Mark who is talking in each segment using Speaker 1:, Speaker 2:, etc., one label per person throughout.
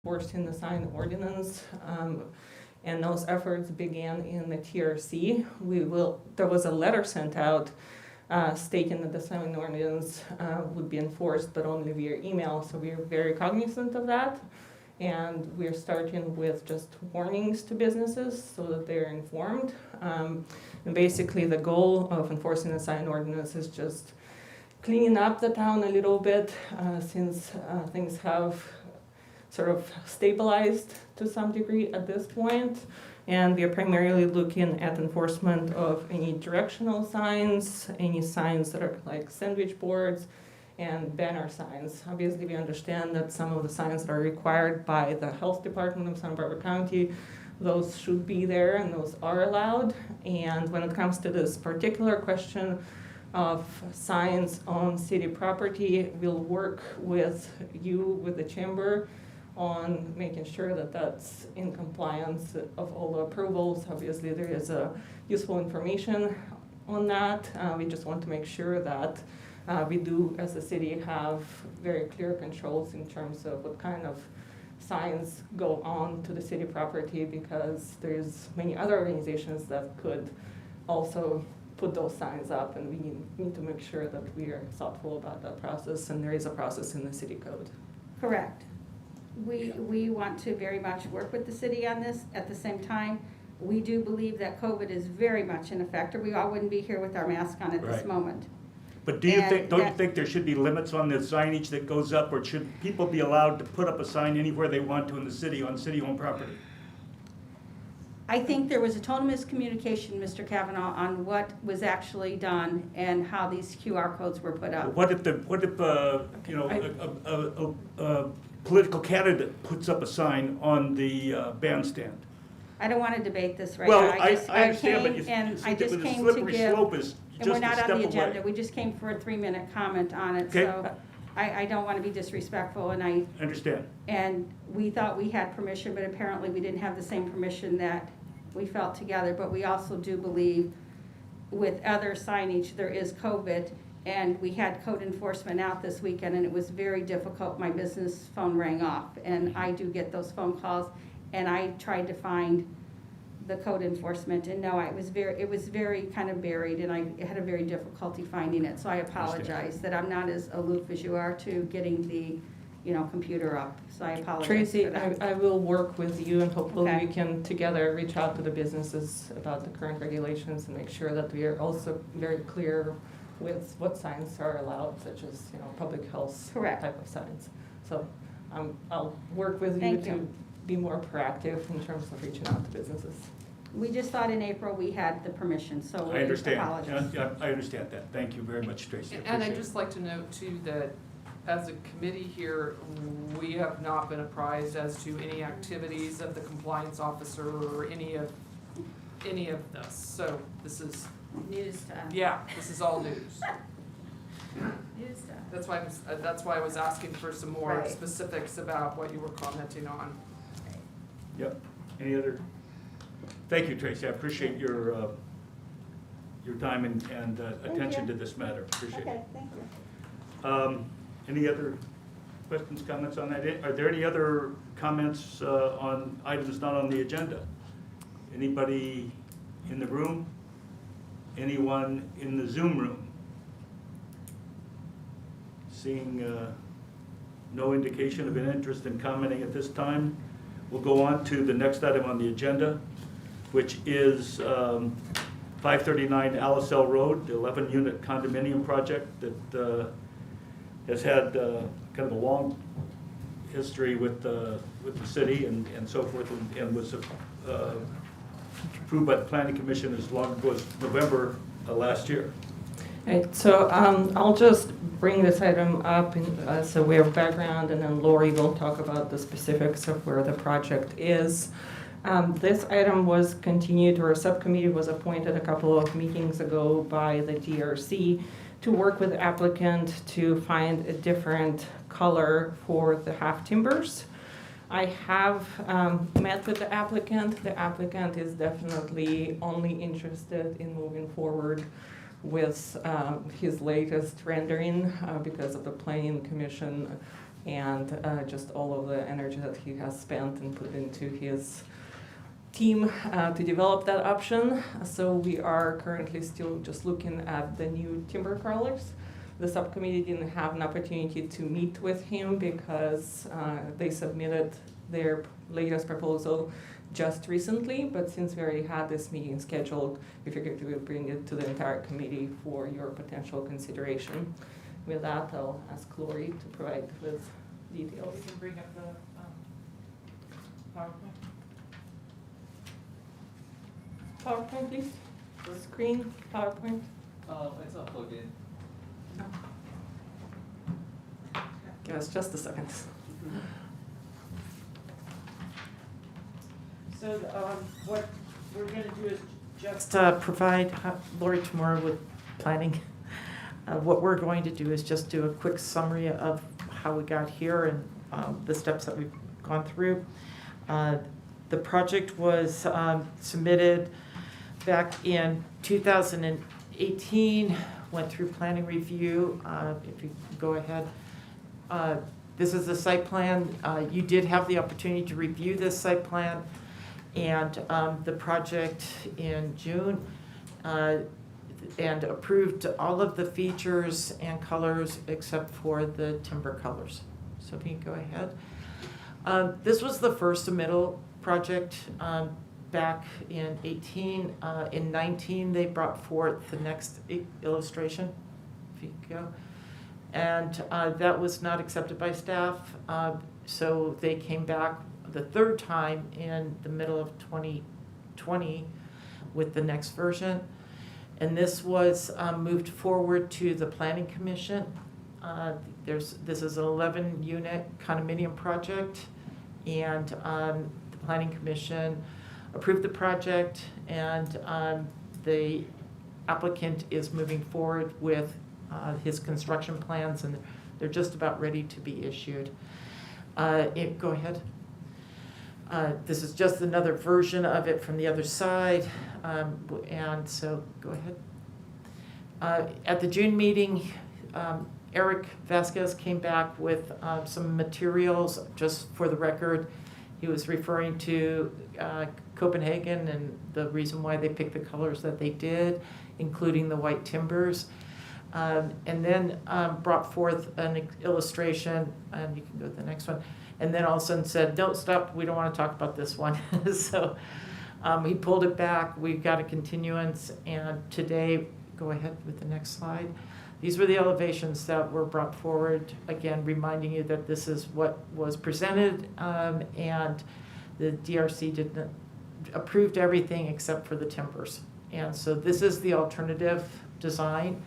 Speaker 1: enforcing the sign ordinance, and those efforts began in the TRC. There was a letter sent out stating that the sign ordinance would be enforced, but only via email, so we are very cognizant of that. And we're starting with just warnings to businesses so that they're informed. And basically the goal of enforcing the sign ordinance is just cleaning up the town a little bit since things have sort of stabilized to some degree at this point. And we are primarily looking at enforcement of any directional signs, any signs that are like sandwich boards, and banner signs. Obviously, we understand that some of the signs that are required by the health department of Santa Barbara County, those should be there and those are allowed. And when it comes to this particular question of signs on city property, we'll work with you, with the chamber, on making sure that that's in compliance of all the approvals. Obviously, there is useful information on that. We just want to make sure that we do, as a city, have very clear controls in terms of what kind of signs go on to the city property, because there's many other organizations that could also put those signs up, and we need to make sure that we are thoughtful about that process, and there is a process in the city code.
Speaker 2: Correct. We want to very much work with the city on this. At the same time, we do believe that COVID is very much in effect, or we all wouldn't be here with our mask on at this moment.
Speaker 3: But don't you think there should be limits on the signage that goes up, or should people be allowed to put up a sign anywhere they want to in the city, on city-owned property?
Speaker 2: I think there was a total miscommunication, Mr. Kavanaugh, on what was actually done and how these QR codes were put up.
Speaker 3: What if a political candidate puts up a sign on the bandstand?
Speaker 2: I don't want to debate this right
Speaker 3: Well,
Speaker 2: now.
Speaker 3: I understand, but
Speaker 2: I just
Speaker 3: the
Speaker 2: came to
Speaker 3: slippery
Speaker 2: give,
Speaker 3: slope is
Speaker 2: and we're
Speaker 3: just a
Speaker 2: not
Speaker 3: step
Speaker 2: on the agenda.
Speaker 3: away.
Speaker 2: We just came for a 3-minute comment on it,
Speaker 3: Okay.
Speaker 2: so I don't want to be disrespectful, and I
Speaker 3: Understand.
Speaker 2: And we thought we had permission, but apparently we didn't have the same permission that we felt together. But we also do believe with other signage, there is COVID, and we had code enforcement out this weekend, and it was very difficult. My business phone rang off, and I do get those phone calls, and I tried to find the code enforcement, and no, it was very kind of buried, and I had a very difficulty finding it. So I apologize that I'm not as aloof as you are to getting the computer up. So I apologize
Speaker 1: Tracy,
Speaker 2: for that.
Speaker 1: I will work with you, and hopefully
Speaker 2: Okay.
Speaker 1: we can together reach out to the businesses about the current regulations and make sure that we are also very clear with what signs are allowed, such as public health
Speaker 2: Correct.
Speaker 1: type of signs. So I'll work with you
Speaker 2: Thank
Speaker 1: to
Speaker 2: you.
Speaker 1: be more proactive in terms of reaching out to businesses.
Speaker 2: We just thought in April we had the permission, so
Speaker 3: I
Speaker 2: we
Speaker 3: understand.
Speaker 2: apologize.
Speaker 3: Yeah, I understand that. Thank you very much, Tracy.
Speaker 4: And I'd just like to note too that as a committee here, we have not been apprised as to any activities of the compliance officer or any of this. So this is,
Speaker 2: News to us.
Speaker 4: yeah, this is all news.
Speaker 2: News to us.
Speaker 4: That's why I was asking for some more
Speaker 2: Right.
Speaker 4: specifics about what you were commenting on.
Speaker 3: Yep. Any other? Thank you, Tracy. I appreciate your time and attention to this matter. Appreciate it.
Speaker 2: thank you.
Speaker 3: Any other questions, comments on that? Are there any other comments on items not on the agenda? Anybody in the room? Anyone in the Zoom room? Seeing no indication of an interest in commenting at this time, we'll go on to the next item on the agenda, which is 539 Alicel Road, the 11-unit condominium project that has had kind of a long history with the city and so forth, and was approved by the Planning Commission as long ago as November last year.
Speaker 1: Right, so I'll just bring this item up as a way of background, and then Lori will talk about the specifics of where the project is. This item was continued, or a subcommittee was appointed a couple of meetings ago by the DRC to work with the applicant to find a different color for the half timbers. I have met with the applicant. The applicant is definitely only interested in moving forward with his latest rendering because of the Planning Commission and just all of the energy that he has spent and put into his team to develop that option. So we are currently still just looking at the new timber colors. The subcommittee didn't have an opportunity to meet with him because they submitted their latest proposal just recently, but since we already had this meeting scheduled, we figured we would bring it to the entire committee for your potential consideration. With that, I'll ask Lori to provide with details.
Speaker 4: You can bring up the PowerPoint.
Speaker 1: PowerPoint, please. Screen, PowerPoint.
Speaker 5: It's not plugged in.
Speaker 1: Give us just a second.
Speaker 6: So what we're going to do is just provide Lori tomorrow with planning. What we're going to do is just do a quick summary of how we got here and the steps that we've gone through. The project was submitted back in 2018, went through planning review. If you go ahead. This is the site plan. You did have the opportunity to review this site plan and the project in June and approved all of the features and colors except for the timber colors. So if you can go ahead. This was the first submittal project back in 18. In 19, they brought forth the next illustration. If you could go. And that was not accepted by staff, so they came back the third time in the middle of 2020 with the next version. And this was moved forward to the Planning Commission. This is an 11-unit condominium project, and the Planning Commission approved the project, and the applicant is moving forward with his construction plans, and they're just about ready to be issued. Go ahead. This is just another version of it from the other side, and so go ahead. At the June meeting, Eric Vasquez came back with some materials. Just for the record, he was referring to Copenhagen and the reason why they picked the colors that they did, including the white timbers. And then brought forth an illustration, and you can go to the next one, and then all of a sudden said, don't stop, we don't want to talk about this one. So he pulled it back, we got a continuance, and today, go ahead with the next slide. These were the elevations that were brought forward, again, reminding you that this is what was presented, and the DRC approved everything except for the timbers. And so this is the alternative design.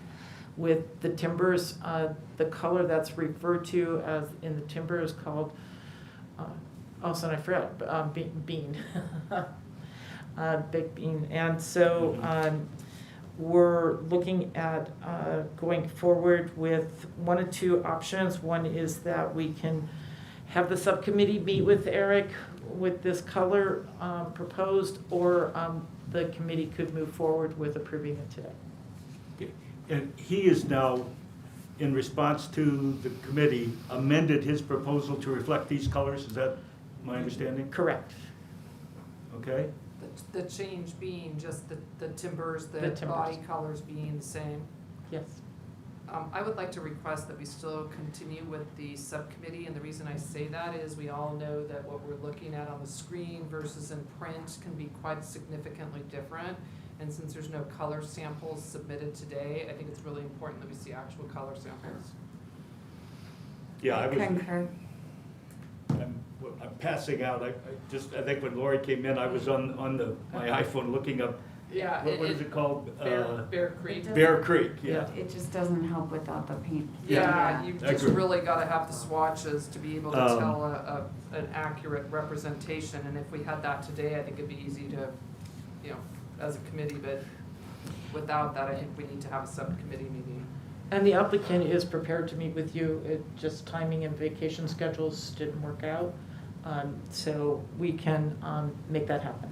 Speaker 6: With the timbers, the color that's referred to as in the timber is called, also I forgot, bean, big bean. And so we're looking at going forward with one of two options. One is that we can have the subcommittee meet with Eric with this color proposed, or the committee could move forward with approving it today.
Speaker 3: And he is now, in response to the committee, amended his proposal to reflect these colors. Is that my understanding?
Speaker 6: Correct.
Speaker 3: Okay.
Speaker 4: The change being just the timbers, the
Speaker 6: timbers.
Speaker 4: body colors being the same.
Speaker 6: Yes.
Speaker 4: I would like to request that we still continue with the subcommittee, and the reason I say that is we all know that what we're looking at on the screen versus in print can be quite significantly different. And since there's no color samples submitted today, I think it's really important that we see actual color samples.
Speaker 3: Yeah, I was.
Speaker 7: Concur.
Speaker 3: I'm passing out. I think when Lori came in, I was on my iPhone looking up.
Speaker 4: Yeah.
Speaker 3: What is it called?
Speaker 4: Bear Creek.
Speaker 3: Bear Creek. Yeah.
Speaker 7: It just doesn't help without the paint.
Speaker 4: Yeah, you've
Speaker 3: I
Speaker 4: just
Speaker 3: agree.
Speaker 4: really gotta have the swatches to be able to tell an accurate representation, and if we had that today, I think it'd be easy to, as a committee, but without that, I think we need to have a subcommittee meeting.
Speaker 6: And the applicant is prepared to meet with you. It just timing and vacation schedules didn't work out. So we can make that happen.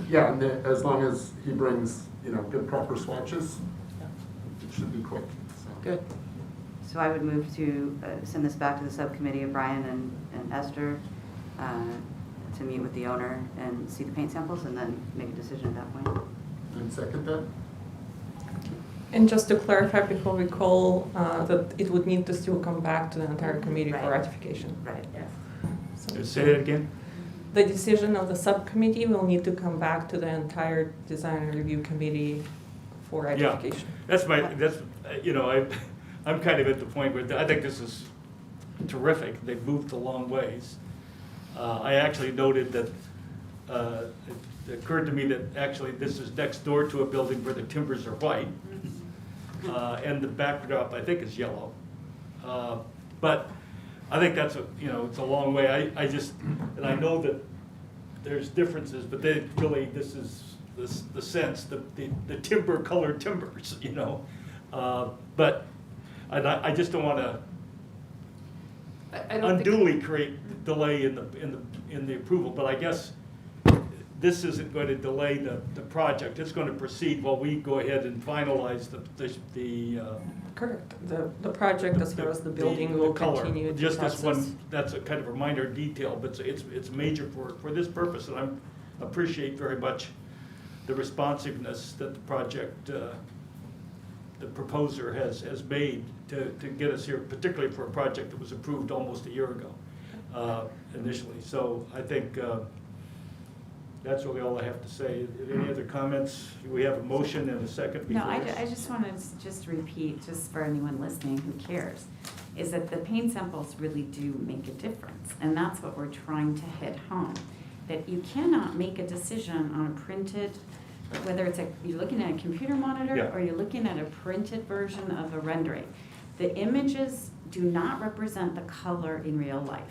Speaker 8: Yeah, and as long as he brings, good proper swatches,
Speaker 6: Yeah.
Speaker 8: it should be quick. So.
Speaker 6: Good.
Speaker 7: So I would move to send this back to the subcommittee of Brian and Esther to meet with the owner and see the paint samples and then make a decision at that point.
Speaker 8: And second that?
Speaker 1: And just to clarify before we call, that it would need to still come back to the entire committee for
Speaker 7: Right.
Speaker 1: ratification.
Speaker 7: Right.
Speaker 1: So
Speaker 3: Say that again?
Speaker 1: the decision of the subcommittee will need to come back to the entire design and review committee for ratification.
Speaker 3: That's you know, I'm kind of at the point where I think this is terrific. They've moved a long ways. I actually noted that it occurred to me that actually this is next door to a building where the timbers are white. And the backdrop, I think, is yellow. But I think that's it's a long way. And I know that there's differences, but this is the sense, the timber colored timbers, But I just don't want to
Speaker 4: I don't think,
Speaker 3: unduly create delay in the approval, but I guess this isn't going to delay the project. It's going to proceed while we go ahead and finalize the
Speaker 1: Correct. The project as far as the building will
Speaker 3: color.
Speaker 1: continue to
Speaker 3: Just this
Speaker 1: process.
Speaker 3: one, that's a kind of a minor detail, but it's major for this purpose, and I appreciate very much the responsiveness that the project, the proposer has made to get us here, particularly for a project that was approved almost a year ago initially. So I think that's really all I have to say. Any other comments? We have a motion and a second
Speaker 7: No,
Speaker 3: before us.
Speaker 7: I just want to just repeat, just for anyone listening who cares, is that the paint samples really do make a difference. And that's what we're trying to hit home. That you cannot make a decision on a printed, whether you're looking at a computer monitor
Speaker 3: Yeah.
Speaker 7: or you're looking at a printed version of a rendering. The images do not represent the color in real life.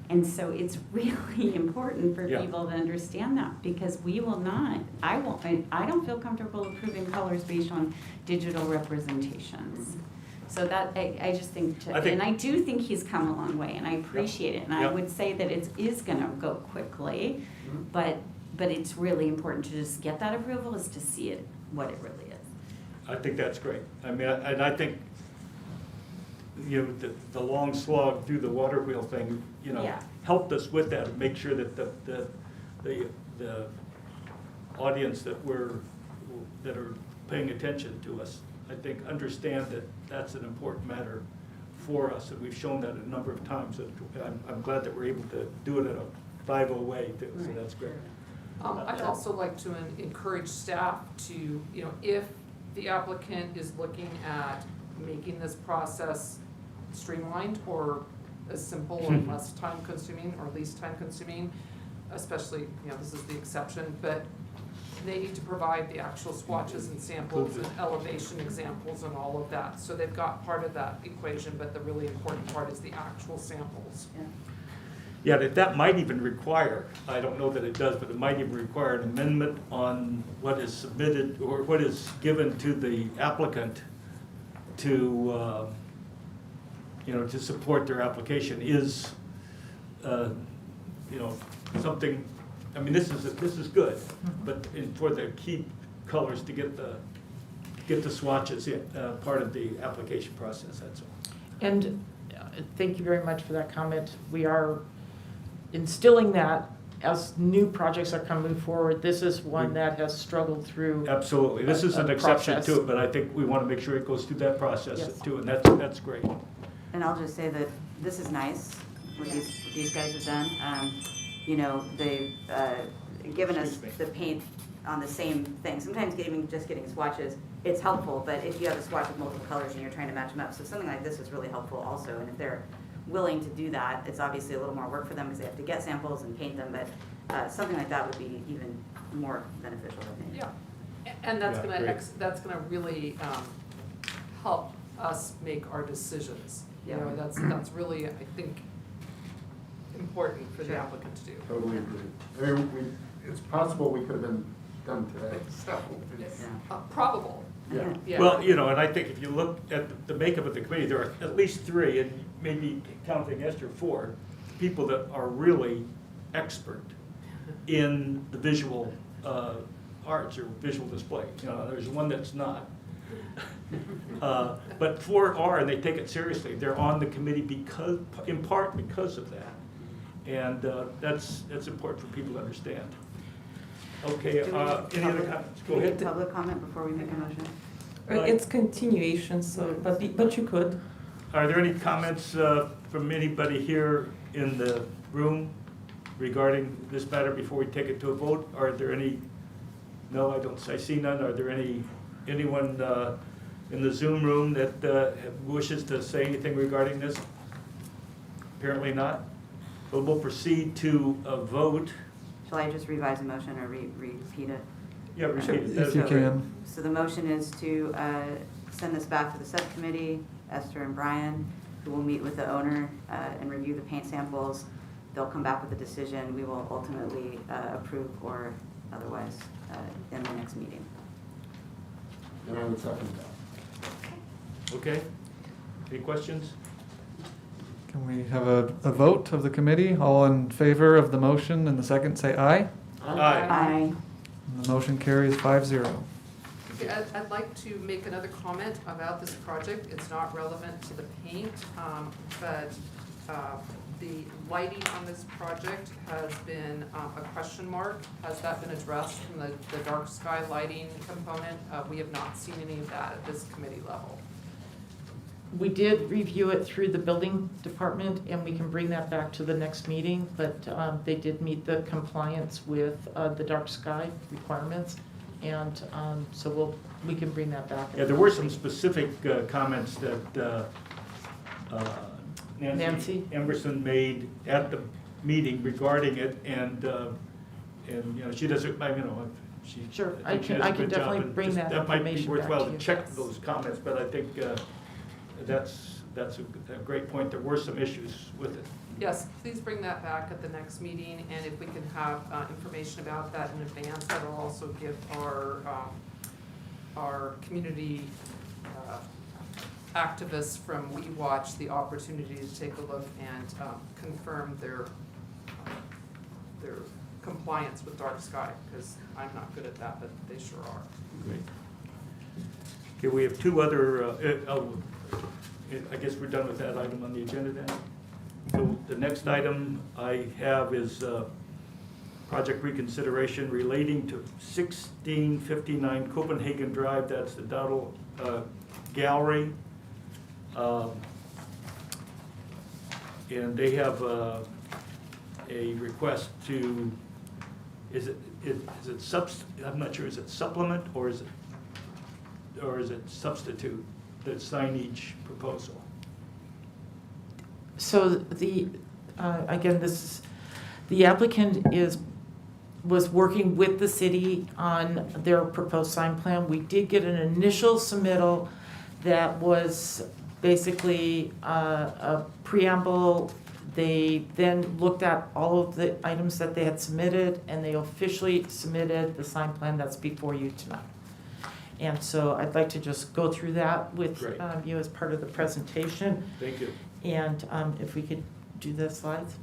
Speaker 7: And so it's really important for
Speaker 3: Yeah.
Speaker 7: people to understand that, because we will not, I don't feel comfortable approving colors based on digital representations. So that, I just think, and I do think he's come a long way, and I appreciate it. And I
Speaker 3: Yeah.
Speaker 7: would say that it is gonna go quickly, but it's really important to just get that approval, is to see it, what it really is.
Speaker 3: I think that's great. I mean, and I think, the long slog through the water wheel thing,
Speaker 7: Yeah.
Speaker 3: helped us with that, and make sure that the audience that are paying attention to us, I think, understand that that's an important matter for us, and we've shown that a number of times. And I'm glad that we're able to do it in a 5-0 way too, so that's great.
Speaker 4: I'd also like to encourage staff to, if the applicant is looking at making this process streamlined or as simple and less time consuming or least time consuming, especially, this is the exception, but they need to provide the actual swatches and samples and elevation examples and all of that. So they've got part of that equation, but the really important part is the actual samples.
Speaker 3: Yeah, that might even require, I don't know that it does, but it might even require an amendment on what is submitted or what is given to the applicant to, to support their application is, something, I mean, this is good, but for the key colors to get the swatches part of the application process, that's all.
Speaker 6: And thank you very much for that comment. We are instilling that as new projects are coming forward. This is one that has struggled through.
Speaker 3: Absolutely, this is an
Speaker 6: a
Speaker 3: exception
Speaker 6: process.
Speaker 3: to it, but I think we want to make sure it goes through that process
Speaker 6: Yes.
Speaker 3: too, and that's great.
Speaker 7: And I'll just say that this is nice, what these guys have done. They've given us
Speaker 3: Excuse me.
Speaker 7: the paint on the same thing. Sometimes just getting swatches, it's helpful, but if you have a swatch with multiple colors and you're trying to match them up, so something like this is really helpful also. And if they're willing to do that, it's obviously a little more work for them because they have to get samples and paint them, but something like that would be even more beneficial, I think.
Speaker 4: Yeah, and that's
Speaker 3: Yeah,
Speaker 4: gonna,
Speaker 3: great.
Speaker 4: that's gonna really help us make our decisions. That's really, I think, important for the
Speaker 7: Sure.
Speaker 4: applicant to do.
Speaker 8: Totally agree. I mean, it's possible we could have been done today, so it's,
Speaker 7: Yeah.
Speaker 4: Probable,
Speaker 8: yeah.
Speaker 4: yeah.
Speaker 3: Well, and I think if you look at the makeup of the committee, there are at least 3, and maybe counting Esther, 4, people that are really expert in the visual arts or visual display. There's one that's not. But 4 are, and they take it seriously. They're on the committee because, in part because of that. And that's important for people to understand. Okay,
Speaker 7: Do we
Speaker 3: any other comments? Go
Speaker 7: Do we
Speaker 3: ahead.
Speaker 7: need public comment before we make a motion?
Speaker 1: It's continuation, so, but you could.
Speaker 3: Are there any comments from anybody here in the room regarding this matter before we take it to a vote? Are there any? No, I see none. Are there anyone in the Zoom room that wishes to say anything regarding this? Apparently not. But we'll proceed to a vote.
Speaker 7: Shall I just revise the motion or repeat it?
Speaker 3: Yeah, repeat it.
Speaker 9: If you can.
Speaker 7: So the motion is to send this back to the subcommittee, Esther and Brian, who will meet with the owner and review the paint samples. They'll come back with a decision. We will ultimately approve or otherwise in the next meeting.
Speaker 8: And I would second that.
Speaker 3: Okay. Any questions?
Speaker 9: Can we have a vote of the committee? All in favor of the motion and the second, say aye.
Speaker 3: Aye.
Speaker 9: And the motion carries 5-0.
Speaker 4: Okay, I'd like to make another comment about this project. It's not relevant to the paint, but the lighting on this project has been a question mark. Has that been addressed from the dark sky lighting component? We have not seen any of that at this committee level.
Speaker 6: We did review it through the building department, and we can bring that back to the next meeting, but they did meet the compliance with the dark sky requirements, and so we can bring that back.
Speaker 3: Yeah, there were some specific comments that Nancy Emerson made at the meeting regarding it, and you know, she does it, she.
Speaker 6: Sure,
Speaker 3: think she does a
Speaker 6: I can
Speaker 3: good job,
Speaker 6: definitely
Speaker 3: and
Speaker 6: bring
Speaker 3: just-
Speaker 6: that
Speaker 3: That might be
Speaker 6: information back
Speaker 3: worthwhile
Speaker 6: to
Speaker 3: to
Speaker 6: you.
Speaker 3: check those comments, but I think that's a great point. There were some issues with it.
Speaker 4: Yes, please bring that back at the next meeting, and if we can have information about that in advance, that'll also give our community activists from We Watch the opportunity to take a look and confirm their compliance with dark sky, because I'm not good at that, but they sure are.
Speaker 3: Great. Okay, we have 2 other, I guess we're done with that item on the agenda then. So the next item I have is project reconsideration relating to 1659 Copenhagen Drive. That's the Dell Gallery. And they have a request to, I'm not sure, is it supplement or is it substitute the signage proposal?
Speaker 6: So again, the applicant was working with the city on their proposed sign plan. We did get an initial submittal that was basically a preamble. They then looked at all of the items that they had submitted, and they officially submitted the sign plan that's before you tonight. And so I'd like to just go through that with
Speaker 3: Great.
Speaker 6: you as part of the presentation.
Speaker 3: Thank you.
Speaker 6: And if we could do the slides.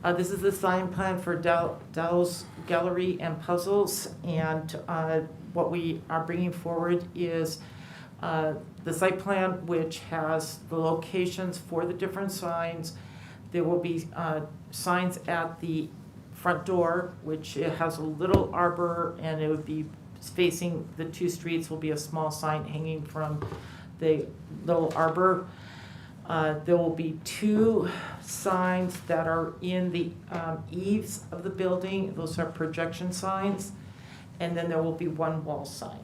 Speaker 6: This is the sign plan for Dell's Gallery and Puzzles, and what we are bringing forward is the site plan, which has the locations for the different signs. There will be signs at the front door, which it has a little arbor, and it would be facing the 2 streets. Will be a small sign hanging from the little arbor. There will be 2 signs that are in the eaves of the building. Those are projection signs. And then there will be 1 wall sign.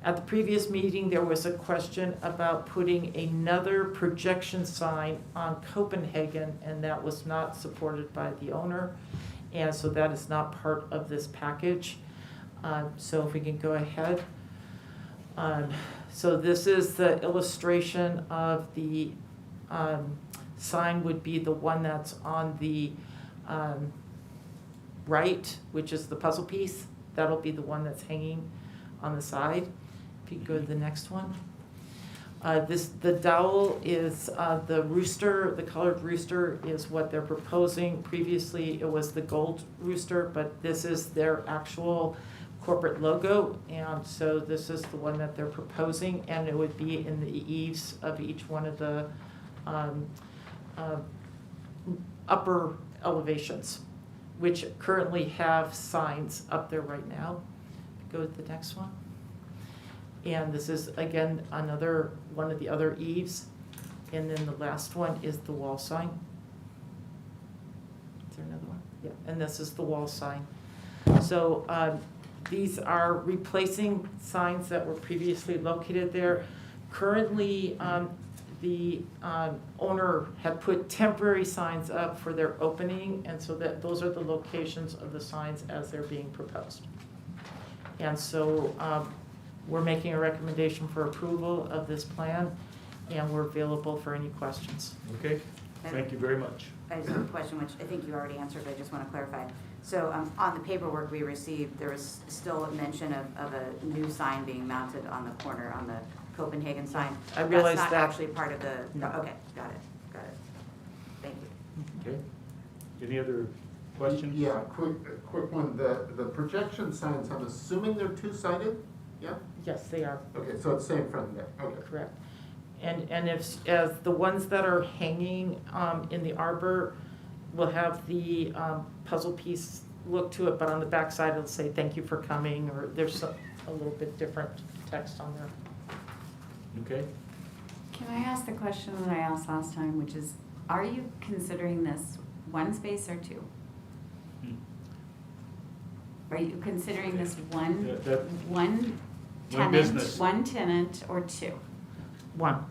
Speaker 6: At the previous meeting, there was a question about putting another projection sign on Copenhagen, and that was not supported by the owner. And so that is not part of this package. So if we can go ahead. So this is the illustration of the sign would be the one that's on the right, which is the puzzle piece. That'll be the one that's hanging on the side. If you go to the next one. The dowel is the rooster, the colored rooster is what they're proposing. Previously, it was the gold rooster, but this is their actual corporate logo, and so this is the one that they're proposing, and it would be in the eaves of each one of the upper elevations, which currently have signs up there right now. Go to the next one. And this is, again, another one of the other eaves. And then the last one is the wall sign. Is there another one? Yeah, and this is the wall sign. So these are replacing signs that were previously located there. Currently, the owner had put temporary signs up for their opening, and so that those are the locations of the signs as they're being proposed. And so we're making a recommendation for approval of this plan, and we're available for any questions.
Speaker 3: Okay, thank you very much.
Speaker 7: I just have a question, which I think you already answered, but I just want to clarify. So on the paperwork we received, there was still a mention of a new sign being mounted on the corner, on the Copenhagen sign.
Speaker 6: I realize
Speaker 7: That's
Speaker 6: that.
Speaker 7: not actually part of the,
Speaker 6: No.
Speaker 7: okay, got it. Thank you.
Speaker 3: Okay. Any other questions?
Speaker 8: Yeah, quick one, the projection signs, I'm assuming they're two-sided? Yeah?
Speaker 6: Yes, they are.
Speaker 8: Okay, so it's same front and back, okay.
Speaker 6: Correct. And if, as the ones that are hanging in the arbor will have the puzzle piece look to it, but on the back side it'll say, "Thank you for coming," or there's a little bit different text on there.
Speaker 3: Okay.
Speaker 10: Can I ask the question that I asked last time, which is, are you considering this one space or two?
Speaker 3: Hmm.
Speaker 10: Are you considering this
Speaker 3: That-
Speaker 10: one tenant,
Speaker 3: business.
Speaker 10: one tenant, or two?
Speaker 6: One.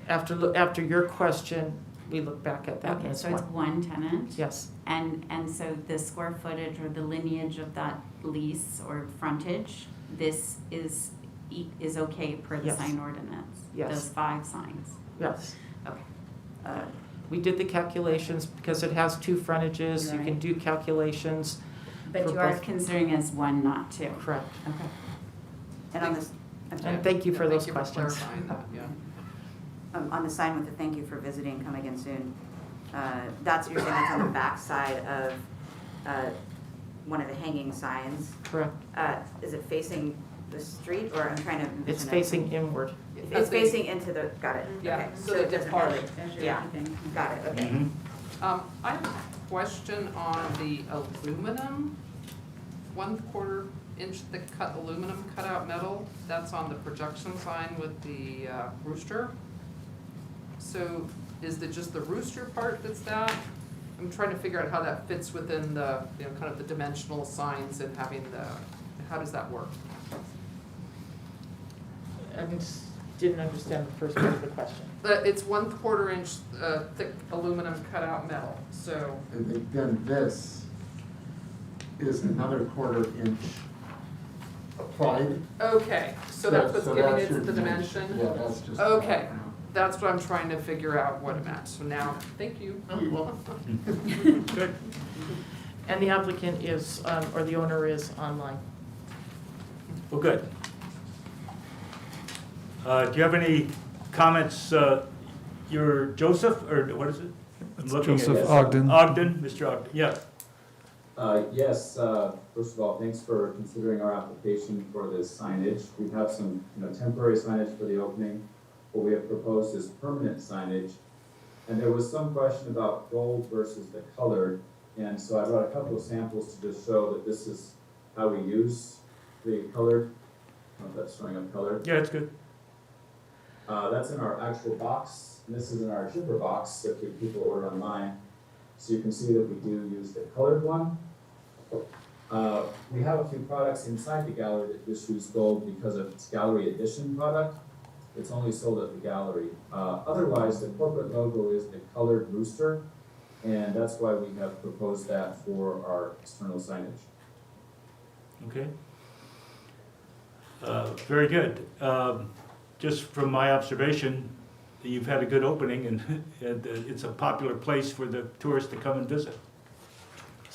Speaker 6: After your question, we look back at that and
Speaker 10: Okay,
Speaker 6: it's
Speaker 10: so it's
Speaker 6: one.
Speaker 10: one tenant?
Speaker 6: Yes,
Speaker 10: And so the square footage or the lineage of that lease or frontage, this is okay per the
Speaker 6: Yes.
Speaker 10: sign ordinance?
Speaker 6: Yes.
Speaker 10: Those 5 signs?
Speaker 6: yes.
Speaker 10: Okay.
Speaker 6: We did the calculations because it has 2 frontages. You can
Speaker 10: Right.
Speaker 6: do calculations.
Speaker 10: But
Speaker 6: For
Speaker 10: you are
Speaker 6: both.
Speaker 10: considering as one, not two?
Speaker 6: Correct.
Speaker 10: Okay.
Speaker 7: And on this, I'm sorry.
Speaker 6: And thank you for
Speaker 4: Yeah,
Speaker 6: those
Speaker 4: thank you
Speaker 6: questions.
Speaker 4: clarifying that, yeah.
Speaker 7: On the sign with the "thank you for visiting, come again soon," that's, you're saying that's on the back side of one of the hanging signs.
Speaker 6: Correct.
Speaker 7: Is it facing the street, or I'm trying to envision
Speaker 6: It's
Speaker 7: it.
Speaker 6: facing inward.
Speaker 7: It's facing into the, got it,
Speaker 4: Yeah,
Speaker 7: okay.
Speaker 4: so
Speaker 7: it
Speaker 4: they
Speaker 7: doesn't
Speaker 4: depart.
Speaker 7: really, yeah, got it, okay.
Speaker 3: Mhm.
Speaker 4: I have a question on the aluminum, 1/4 inch thick cut aluminum cutout metal. That's on the projection sign with the rooster. So is it just the rooster part that's that? I'm trying to figure out how that fits within the, kind of the dimensional signs and having how does that work?
Speaker 6: I didn't understand the first part of the question.
Speaker 4: It's 1/4 inch thick aluminum cutout metal, so,
Speaker 8: And then this is another 1/4 inch applied.
Speaker 4: okay, so that's what's
Speaker 8: So
Speaker 4: giving
Speaker 8: that's
Speaker 4: it
Speaker 8: your
Speaker 4: the dimension?
Speaker 8: Yeah, that's just.
Speaker 4: Okay. That's what I'm trying to figure out what it meant, so now, thank you.
Speaker 8: Oh, you're welcome.
Speaker 3: Good.
Speaker 6: And the applicant is, or the owner is online.
Speaker 3: Well, good. Do you have any comments? You're Joseph, or what is it? I'm
Speaker 9: It's
Speaker 3: looking at
Speaker 9: Joseph
Speaker 3: it.
Speaker 9: Ogden.
Speaker 3: Ogden, Mr. Ogden, yeah.
Speaker 5: Yes, first of all, thanks for considering our application for this signage. We have some, temporary signage for the opening. What we have proposed is permanent signage. And there was some question about gold versus the colored. And so I brought a couple of samples to just show that this is how we use the colored. I don't know if that's showing up colored.
Speaker 3: Yeah, it's good.
Speaker 5: That's in our actual box, and this is in our shipper box that people order online. So you can see that we do use the colored one. We have a few products inside the gallery that just use gold because of its gallery edition product. It's only sold at the gallery. Otherwise, the corporate logo is the colored rooster, and that's why we have proposed that for our external signage.
Speaker 3: Okay. Very good. Just from my observation, you've had a good opening, and it's a popular place for the tourists to come and visit.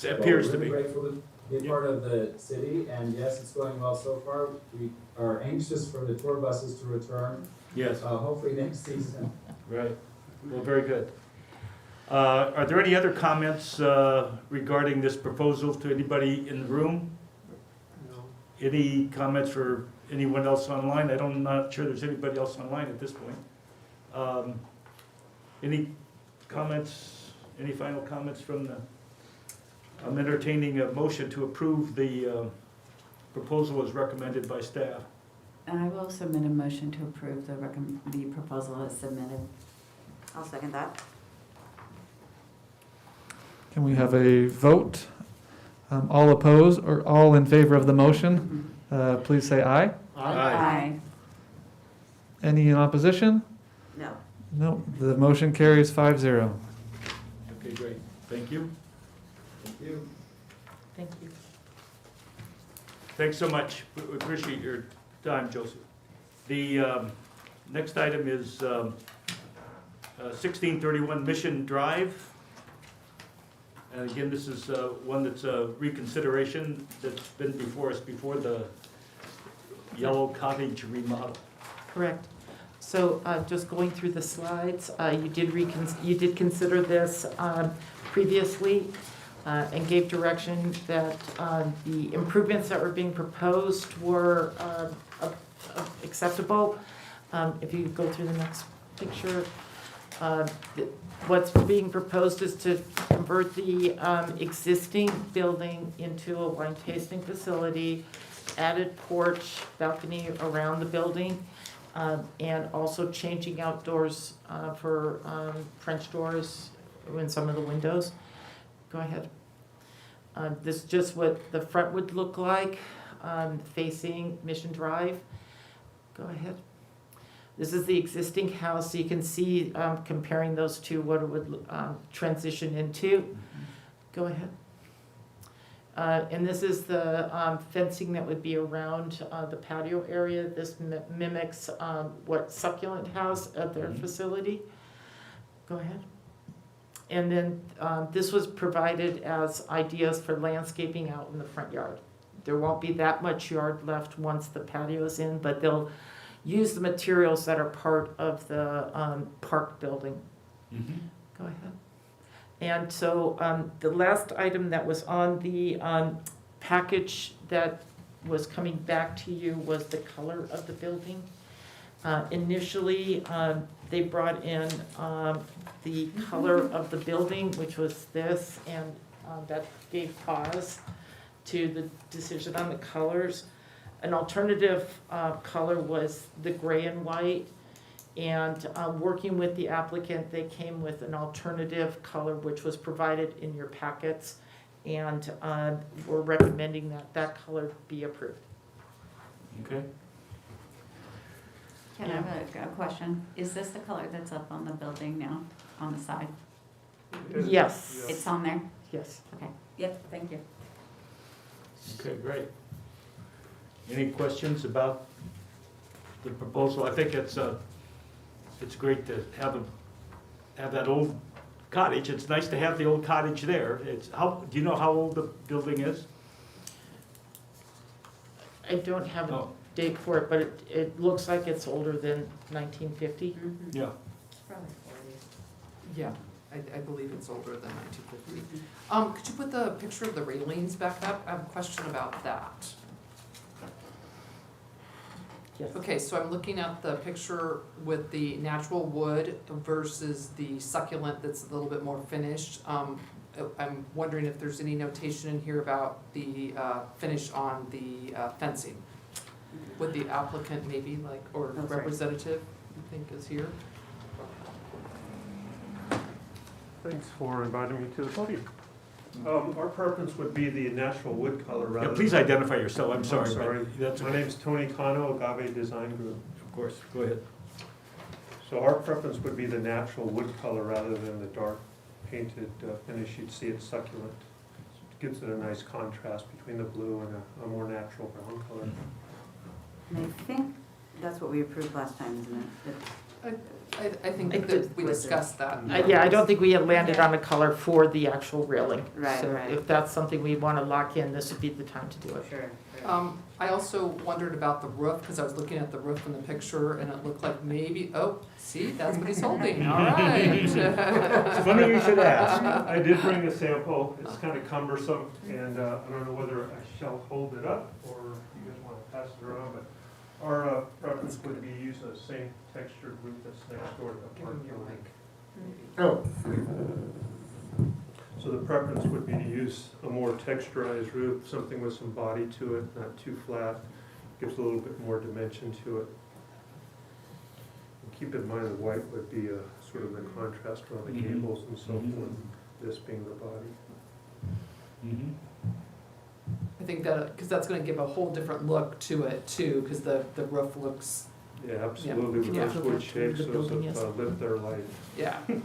Speaker 3: It appears to be.
Speaker 5: We're really grateful to be part of the city, and yes, it's going well so far. We are anxious for the tour buses to return,
Speaker 3: Yes,
Speaker 5: hopefully next season.
Speaker 3: right. Well, very good. Are there any other comments regarding this proposal to anybody in the room? Any comments for anyone else online? I'm not sure there's anybody else online at this point. Any comments, any final comments from the, I'm entertaining a motion to approve the proposal as recommended by staff.
Speaker 10: And I will submit a motion to approve the proposal as submitted.
Speaker 7: I'll second that.
Speaker 9: Can we have a vote? All opposed or all in favor of the motion, please say aye.
Speaker 10: Aye.
Speaker 9: Any in opposition?
Speaker 7: No.
Speaker 9: No, the motion carries 5-0.
Speaker 3: Okay, great. Thank you.
Speaker 5: Thank you.
Speaker 6: Thank you.
Speaker 3: Thanks so much. We appreciate your time, Joseph. The next item is 1631 Mission Drive. And again, this is one that's a reconsideration that's been before us before the yellow cottage remodel.
Speaker 6: Correct. So just going through the slides, you did consider this previously and gave direction that the improvements that were being proposed were acceptable. If you go through the next picture, what's being proposed is to convert the existing building into a wine tasting facility, added porch, balcony around the building, and also changing outdoors for French doors in some of the windows. Go ahead. This is just what the front would look like facing Mission Drive. Go ahead. This is the existing house, so you can see comparing those two, what it would transition into. Go ahead. And this is the fencing that would be around the patio area. This mimics what Succulent has at their facility. Go ahead. And then this was provided as ideas for landscaping out in the front yard. There won't be that much yard left once the patio is in, but they'll use the materials that are part of the park building.
Speaker 3: Mm-hmm.
Speaker 6: Go ahead. And so the last item that was on the package that was coming back to you was the color of the building. Initially, they brought in the color of the building, which was this, and that gave pause to the decision on the colors. An alternative color was the gray and white, and working with the applicant, they came with an alternative color which was provided in your packets, and we're recommending that that color be approved.
Speaker 3: Okay.
Speaker 10: Can I have a question? Is this the color that's up on the building now, on the side?
Speaker 6: Yes.
Speaker 10: It's on there?
Speaker 6: Yes.
Speaker 10: Okay. Yep, thank you.
Speaker 3: Okay, great. Any questions about the proposal? I think it's great to have that old cottage. It's nice to have the old cottage there. Do you know how old the building is?
Speaker 6: I don't have a
Speaker 3: Oh,
Speaker 6: date for it, but it looks like it's older than 1950.
Speaker 3: yeah.
Speaker 10: Probably 40.
Speaker 4: Yeah, I believe it's older than 1950. Could you put the picture of the railings back up? I have a question about that.
Speaker 6: Yes.
Speaker 4: Okay, so I'm looking at the picture with the natural wood versus the succulent that's a little bit more finished. I'm wondering if there's any notation in here about the finish on the fencing. Would the applicant maybe like, or
Speaker 7: Oh, sorry.
Speaker 4: representative, you think is here?
Speaker 11: Thanks for inviting me to the podium. Our preference would be the natural wood color rather
Speaker 3: Yeah,
Speaker 11: than...
Speaker 3: please identify yourself. I'm sorry.
Speaker 11: sorry.
Speaker 3: But that's
Speaker 11: My name's Tony Cano, Agave Design Group.
Speaker 3: Of course, go ahead.
Speaker 11: So our preference would be the natural wood color rather than the dark painted finish you'd see at Succulent. It gives it a nice contrast between the blue and a more natural brown color.
Speaker 7: And I think that's what we approved last time, isn't it?
Speaker 4: I think
Speaker 6: I
Speaker 4: that
Speaker 6: did-
Speaker 4: we discussed that.
Speaker 6: Yeah, I don't think we had landed on a color for the actual railing.
Speaker 7: Right,
Speaker 6: So
Speaker 7: right.
Speaker 6: if that's something we want to lock in, this would be the time to do it.
Speaker 7: Sure.
Speaker 4: I also wondered about the roof, because I was looking at the roof in the picture, and it looked like maybe, oh, see, that's what he's holding, all right.
Speaker 11: It's funny you should ask. I did bring a sample. It's kind of cumbersome, and I don't know whether I shall hold it up or you guys want to pass it around, but our preference would be use the same textured roof that's next door to the park building.
Speaker 8: Oh,
Speaker 11: So the preference would be to use a more texturized roof, something with some body to it, not too flat. Gives a little bit more dimension to it. And keep in mind the white would be a sort of the contrast around the gables and so forth, this being the body.
Speaker 3: Mhm.
Speaker 4: I think that, because that's gonna give a whole different look to it too, because the roof looks,
Speaker 11: Yeah, absolutely, with
Speaker 4: Yeah.
Speaker 11: those wood shapes,
Speaker 6: The
Speaker 11: those
Speaker 6: building is.
Speaker 11: have lived their life.
Speaker 4: yeah, and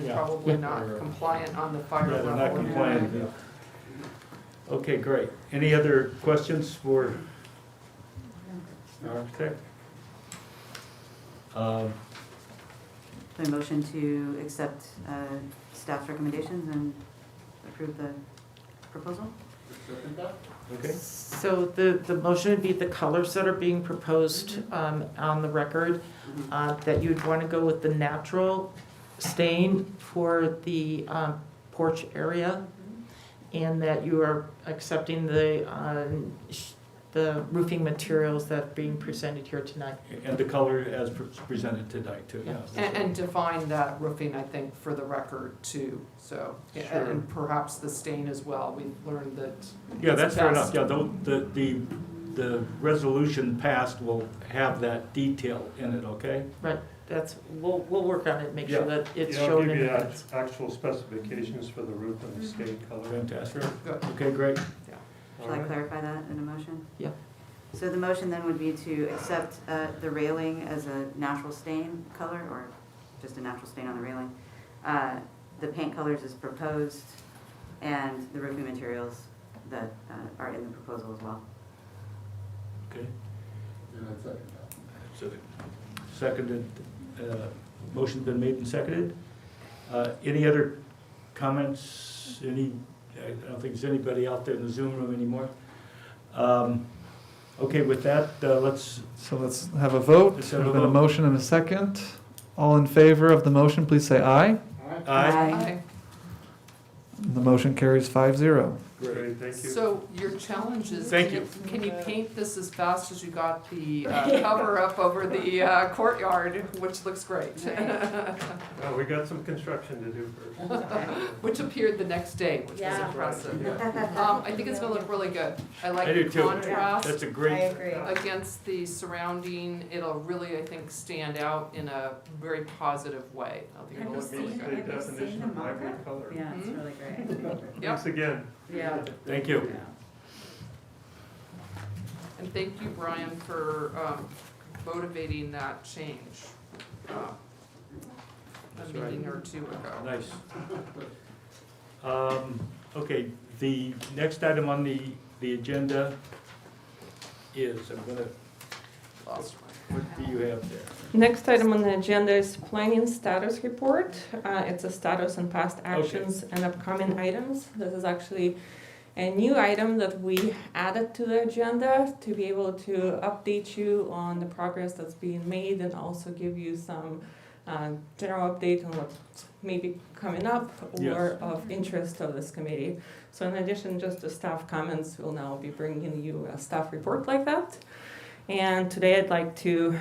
Speaker 3: Yeah.
Speaker 4: probably not compliant on the fire
Speaker 3: Yeah,
Speaker 4: level.
Speaker 3: they're not compliant. Yeah. Okay, great. Any other questions for our architect?
Speaker 7: A motion to accept staff's recommendations and approve the proposal?
Speaker 3: Okay,
Speaker 6: So the motion would be the colors that are being proposed on the record, that you'd want to go with the natural stain for the porch area, and that you are accepting the roofing materials that are being presented here tonight.
Speaker 3: and the color as presented tonight too, yeah.
Speaker 4: And define that roofing, I think, for the record too, so,
Speaker 11: Sure.
Speaker 4: and perhaps the stain as well, we've learned that.
Speaker 3: Yeah, that's fair enough,
Speaker 4: best.
Speaker 3: yeah, the resolution passed will have that detail in it, okay?
Speaker 6: Right, we'll work on it, make sure
Speaker 11: Yeah.
Speaker 6: that it's
Speaker 11: Yeah, I'll
Speaker 6: shown
Speaker 11: give
Speaker 6: in
Speaker 11: you
Speaker 6: the minutes.
Speaker 11: actual specifications for the roof and the stain color.
Speaker 3: Fantastic.
Speaker 4: Good.
Speaker 3: Okay, great.
Speaker 7: Shall I clarify that in a motion?
Speaker 6: Yeah.
Speaker 7: So the motion then would be to accept the railing as a natural stain color, or just a natural stain on the railing. The paint colors as proposed, and the roofing materials that are in the proposal as well.
Speaker 3: Okay,
Speaker 8: and I second that.
Speaker 3: so seconded, motion's been made and seconded. Any other comments? I don't think there's anybody out there in the Zoom room anymore. Okay, with that, let's
Speaker 9: have a vote.
Speaker 3: Let's
Speaker 9: There's
Speaker 3: have a
Speaker 9: been a
Speaker 3: vote.
Speaker 9: motion and a second. All in favor of the motion, please say aye.
Speaker 4: Aye.
Speaker 9: The motion carries 5-0.
Speaker 11: Great, thank you.
Speaker 4: So your challenge is,
Speaker 3: Thank
Speaker 4: can you paint this as fast as you got the cover up over the courtyard, which looks great?
Speaker 11: Well, we got some construction to do first.
Speaker 4: Which appeared the next day, which was
Speaker 7: Yeah.
Speaker 4: impressive.
Speaker 11: Yeah.
Speaker 4: I think it's gonna look really good. I like
Speaker 3: I
Speaker 4: the
Speaker 3: do too.
Speaker 4: contrast
Speaker 3: That's a great,
Speaker 4: against the surrounding. It'll really, I think, stand out in a very positive way. I think it'll look really
Speaker 11: Meets
Speaker 4: good.
Speaker 11: the definition of vibrant color.
Speaker 7: Yeah, it's
Speaker 4: Mhm.
Speaker 7: really great.
Speaker 4: Yep.
Speaker 11: Thanks again.
Speaker 7: Yeah.
Speaker 3: thank you.
Speaker 4: And thank you, Brian, for motivating that change
Speaker 3: That's
Speaker 4: a
Speaker 3: right.
Speaker 4: meeting or two ago.
Speaker 3: Nice. Okay, the next item on the agenda is,
Speaker 4: Lost
Speaker 3: what do you have there?
Speaker 1: Next item on the agenda is planning status report. It's a status on past actions and upcoming items. This is actually a new item that we added to the agenda to be able to update you on the progress that's being made and also give you some general update on what's maybe coming up or
Speaker 3: Yes.
Speaker 1: of interest of this committee. So in addition just to staff comments, we'll now be bringing you a staff report like that. And today I'd like to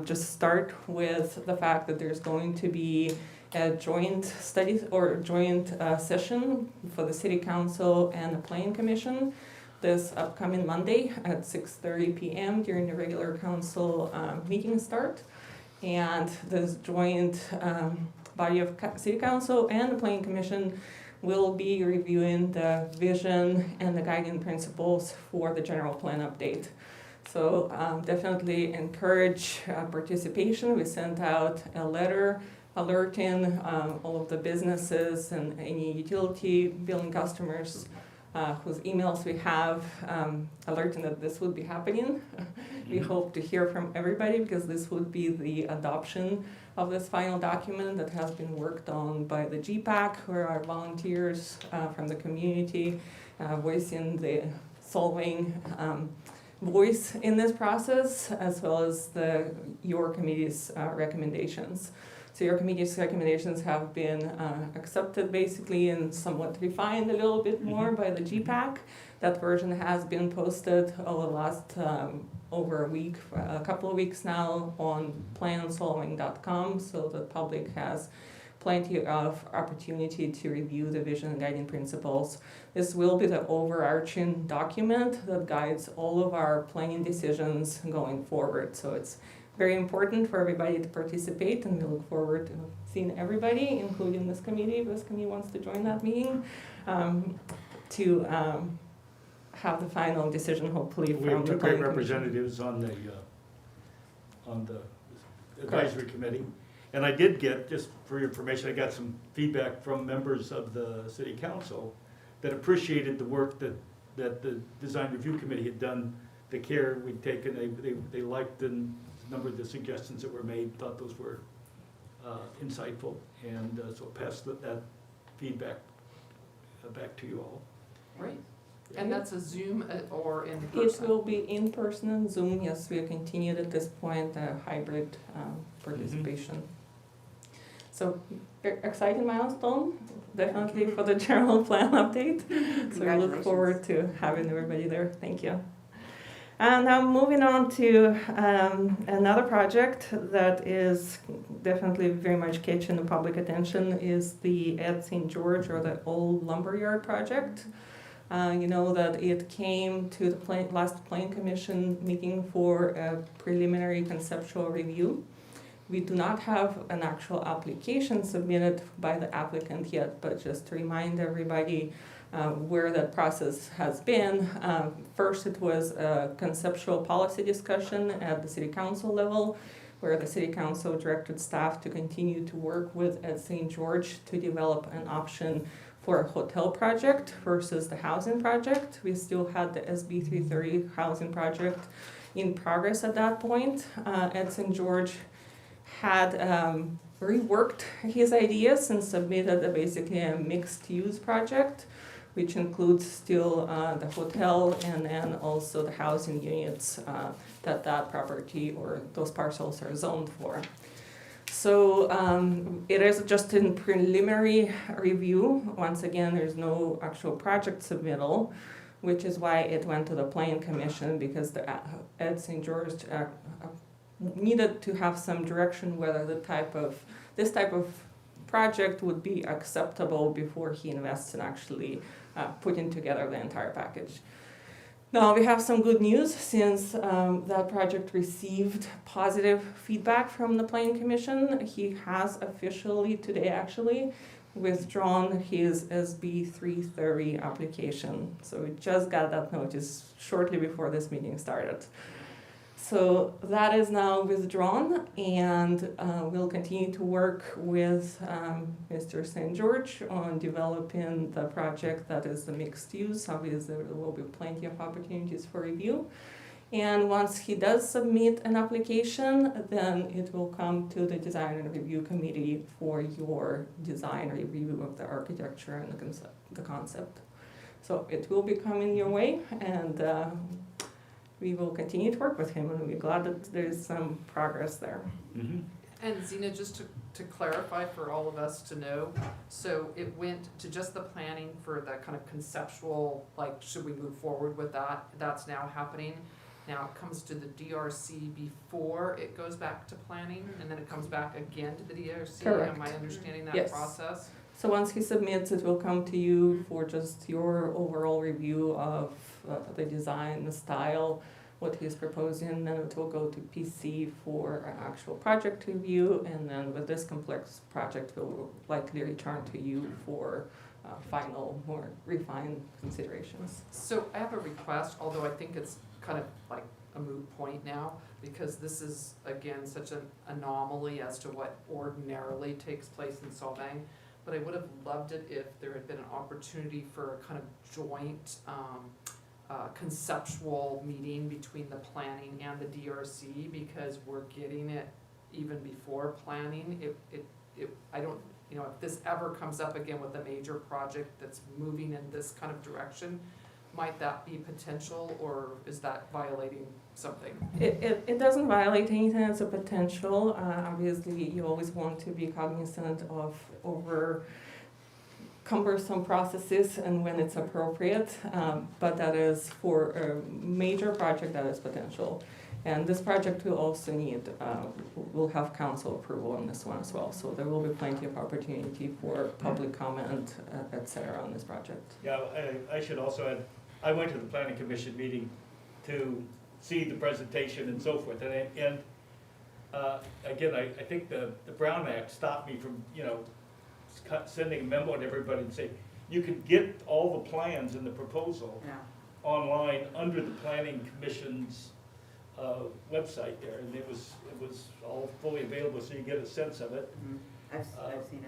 Speaker 1: just start with the fact that there's going to be a joint study or joint session for the City Council and the Planning Commission this upcoming Monday at 6:30 p.m. during the regular council meeting start. And this joint body of City Council and the Planning Commission will be reviewing the vision and the guiding principles for the general plan update. So definitely encourage participation. We sent out a letter alerting all of the businesses and any utility billing customers whose emails we have, alerting that this would be happening We
Speaker 3: Mhm.
Speaker 1: hope to hear from everybody because this would be the adoption of this final document that has been worked on by the GPAC, who are our volunteers from the community, voicing the solving voice in this process, as well as your committee's recommendations. So your committee's recommendations have been accepted basically and somewhat refined a little bit more by the GPAC. That version has been posted over the last over a couple of weeks now on plansolving.com, so the public has plenty of opportunity to review the vision and guiding principles. This will be the overarching document that guides all of our planning decisions going forward. So it's very important for everybody to participate, and we look forward to seeing everybody, including this committee, if this committee wants to join that meeting, to have the final decision hopefully from
Speaker 3: We have
Speaker 1: the
Speaker 3: two great
Speaker 1: planning commission.
Speaker 3: representatives on the advisory committee. And I did get, just for your information, I got some feedback from members of the city council that appreciated the work that the design review committee had done, the care we'd taken. They liked the number of the suggestions that were made, thought those were insightful, and so pass that feedback back to you all.
Speaker 4: Right. And that's a Zoom or in
Speaker 1: It
Speaker 4: person?
Speaker 1: will be in person and Zoom, yes, we continued at this point a hybrid participation. So exciting milestone, definitely for the general plan update. So we look
Speaker 7: Congratulations.
Speaker 1: forward to having everybody there, thank you. And now moving on to another project that is definitely very much catching the public attention is the Ed St. George, or the old lumberyard project. You know that it came to the last Plan Commission meeting for a preliminary conceptual review. We do not have an actual application submitted by the applicant yet, but just to remind everybody where that process has been. First, it was a conceptual policy discussion at the city council level, where the city council directed staff to continue to work with Ed St. George to develop an option for a hotel project versus the housing project. We still had the SB 330 housing project in progress at that point. Ed St. George had reworked his ideas and submitted basically a mixed-use project, which includes still the hotel and then also the housing units that property or those parcels are zoned for. So it is just in preliminary review. Once again, there's no actual project submittal, which is why it went to the Plan Commission, because the Ed St. George needed to have some direction whether this type of project would be acceptable before he invests in actually putting together the entire package. Now, we have some good news since that project received positive feedback from the Planning Commission. He has officially, today actually, withdrawn his SB 330 application. So we just got that notice shortly before this meeting started. So that is now withdrawn, and we'll continue to work with Mr. St. George on developing the project that is the mixed use. Obviously, there will be plenty of opportunities for review. And once he does submit an application, then it will come to the Design and Review Committee for your design review of the architecture and the concept. So it will be coming your way, and we will continue to work with him, and we're glad that there's some progress there.
Speaker 3: Mm-hmm.
Speaker 4: And Zena, just to clarify for all of us to know, so it went to just the planning for that kind of conceptual, like, should we move forward with that? That's now happening. Now it comes to the DRC before it goes back to planning, and then it comes back again to the DRC?
Speaker 1: Correct.
Speaker 4: Am I understanding that
Speaker 1: Yes.
Speaker 4: process?
Speaker 1: So once he submits, it will come to you for just your overall review of the design, the style, what he's proposing, then it will go to PC for an actual project review, and then with this complex project, we'll likely return to you for final, more refined considerations.
Speaker 4: So I have a request, although I think it's kind of like a moot point now, because this is, again, such an anomaly as to what ordinarily takes place in Solvang. But I would have loved it if there had been an opportunity for a kind of joint conceptual meeting between the planning and the DRC, because we're getting it even before planning. I don't, you know, if this ever comes up again with a major project that's moving in this kind of direction, might that be potential, or is that violating something?
Speaker 1: It doesn't violate anything, it's a potential. Obviously, you always want to be cognizant of over cumbersome processes and when it's appropriate, but that is for a major project that is potential. And this project will also need, will have council approval on this one as well. So there will be plenty of opportunity for public comment, et cetera, on this project.
Speaker 3: Yeah, I should also add, I went to the planning commission meeting to see the presentation and so forth, and again, I think the Brown Act stopped me from, you know, sending a memo to everybody and say, you could get all the plans in the proposal
Speaker 7: Yeah.
Speaker 3: online under the planning commission's website there, and it was all fully available, so you get a sense of it.
Speaker 7: Mm-hmm. I've seen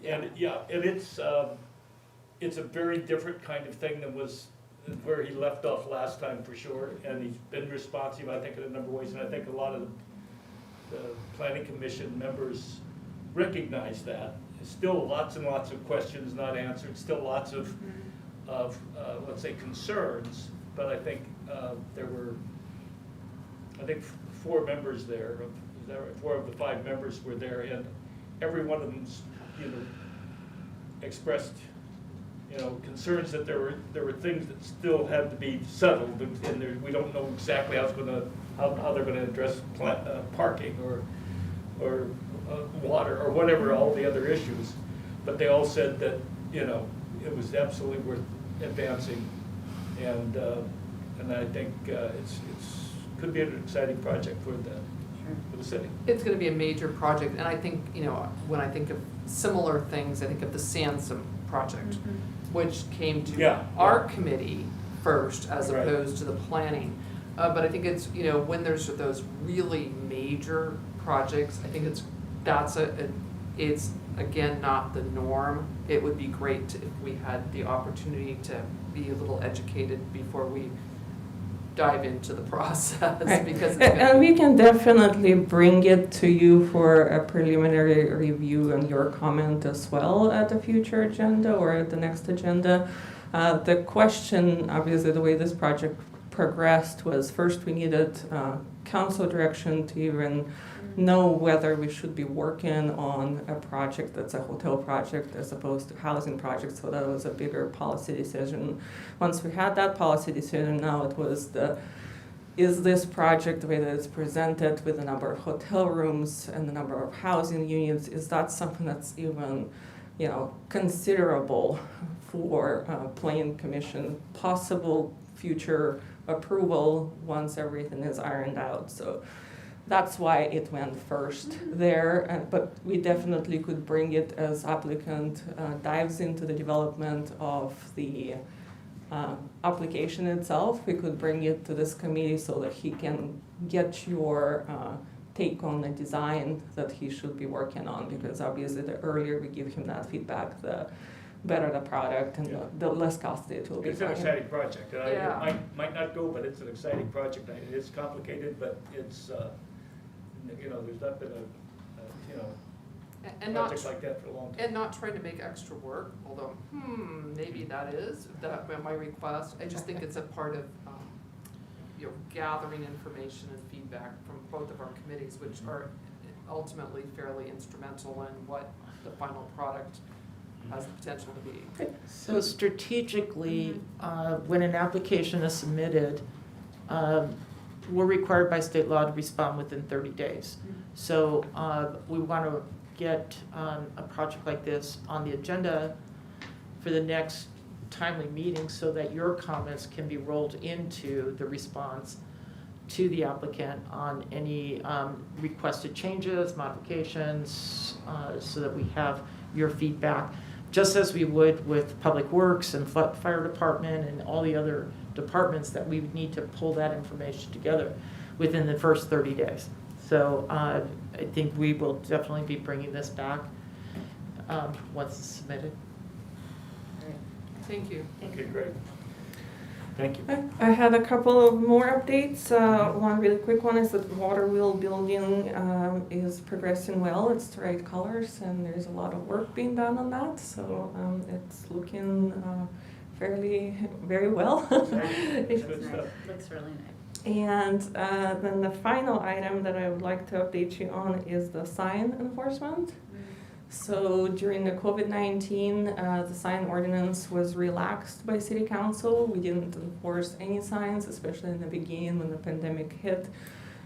Speaker 7: it.
Speaker 3: And yeah, and it's a very different kind of thing than was where he left off last time for sure, and he's been responsive, I think, in a number of ways, and I think a lot of the planning commission members recognize that. There's still lots and lots of questions not answered, still lots of let's say, concerns, but I think there were, I think 4 members there, is that right? 4 of the 5 members were there, and every one of them, you know, expressed, you know, concerns that there were things that still had to be settled, and we don't know exactly how they're gonna address parking or water or whatever, all the other issues. But they all said that, you know, it was absolutely worth advancing, and I think it's could be an exciting project for the city.
Speaker 4: It's gonna be a major project, and I think, you know, when I think of similar things, I think of the Sansom project, which came to our committee first as
Speaker 3: Right.
Speaker 4: opposed to the planning. But I think it's, you know, when there's those really major projects, I think it's again not the norm. It would be great if we had the opportunity to be a little educated before we dive into the process,
Speaker 1: Right.
Speaker 4: because it's
Speaker 1: And we can definitely bring it to you for a preliminary review and your comment as well at a future agenda or at the next agenda. The question, obviously, the way this project progressed was first we needed council direction to even know whether we should be working on a project that's a hotel project as opposed to housing project, so that was a bigger policy decision. Once we had that policy decision, now it was is this project, the way that it's presented with the number of hotel rooms and the number of housing units, is that something that's even, you know, considerable for planning commission possible future approval once everything is ironed out? So that's why it went first there, but we definitely could bring it as applicant dives into the development of the application itself. We could bring it to this committee so that he can get your take on the design that he should be working on, because obviously the earlier we give him that feedback, the better the product and the less costly it will be.
Speaker 3: It's an exciting project, and
Speaker 4: Yeah.
Speaker 3: it might not go, but it's an exciting project. It is complicated, but it's, you know, there's not been you know,
Speaker 4: and not
Speaker 3: project like that for a long time.
Speaker 4: and not trying to make extra work, although, maybe that is my request. I just think it's a part of, you know, gathering information and feedback from both of our committees, which are ultimately fairly instrumental in what the final product has the potential to be.
Speaker 6: So strategically, when an application is submitted, we're required by state law to respond within 30 days. So we want to get a project like this on the agenda for the next timely meeting so that your comments can be rolled into the response to the applicant on any requested changes, modifications, so that we have your feedback, just as we would with Public Works and Fire Department and all the other departments that we would need to pull that information together within the first 30 days. So I think we will definitely be bringing this back once it's submitted.
Speaker 4: Thank you.
Speaker 3: Okay, great. Thank you.
Speaker 1: I had a couple of more updates. One really quick one is that the water wheel building is progressing well. It's the right colors and there's a lot of work being done on that. So it's looking very well.
Speaker 3: Good stuff.
Speaker 10: Looks really nice.
Speaker 1: And then the final item that I would like to update you on is the sign enforcement. So during the COVID-19, the sign ordinance was relaxed by City Council. We didn't enforce any signs, especially in the beginning when the pandemic hit.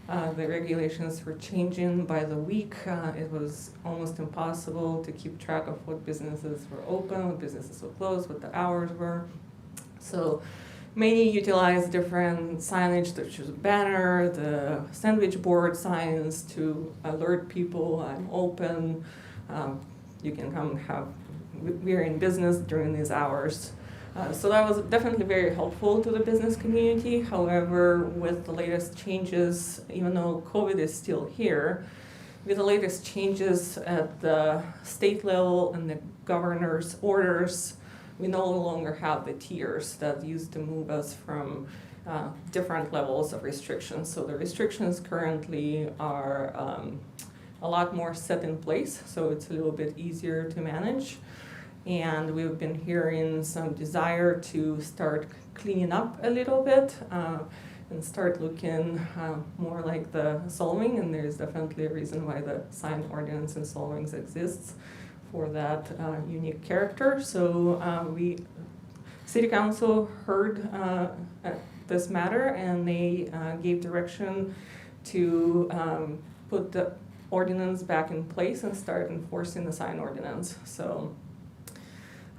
Speaker 1: The regulations were changing by the week. It was almost impossible to keep track of what businesses were open, what businesses were closed, what the hours were. So many utilized different signage, such as a banner, the sandwich board signs to alert people I'm open. You can come we're in business during these hours. So that was definitely very helpful to the business community. However, with the latest changes, even though COVID is still here, with the latest changes at the state level and the governor's orders, we no longer have the tiers that used to move us from different levels of restrictions. So the restrictions currently are a lot more set in place, so it's a little bit easier to manage. And we've been hearing some desire to start cleaning up a little bit and start looking more like the Solving, and there's definitely a reason why the sign ordinance in Solvings exists for that unique character. So City Council heard this matter and they gave direction to put the ordinance back in place and start enforcing the sign ordinance. So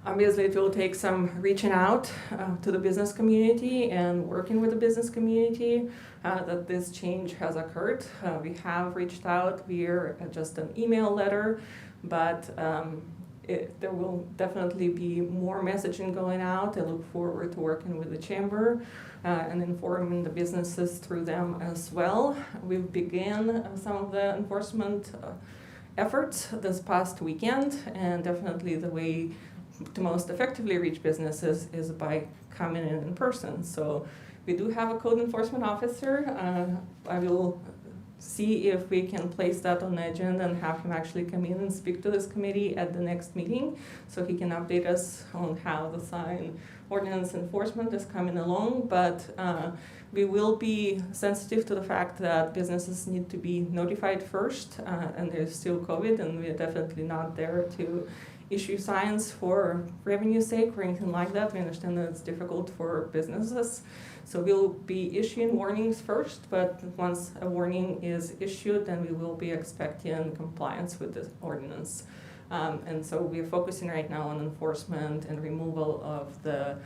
Speaker 1: obviously it will take some reaching out to the business community and working with the business community that this change has occurred. We have reached out via just an email letter, but there will definitely be more messaging going out. I look forward to working with the chamber and informing the businesses through them as well. We've began some of the enforcement efforts this past weekend, and definitely the way to most effectively reach businesses is by coming in person. So we do have a code enforcement officer. I will see if we can place that on the agenda and have him actually come in and speak to this committee at the next meeting so he can update us on how the sign ordinance enforcement is coming along. But we will be sensitive to the fact that businesses need to be notified first, and there's still COVID, and we're definitely not there to issue signs for revenue's sake or anything like that. We understand that it's difficult for businesses. So we'll be issuing warnings first, but once a warning is issued, then we will be expecting compliance with the ordinance. And so we're focusing right now on enforcement and removal of the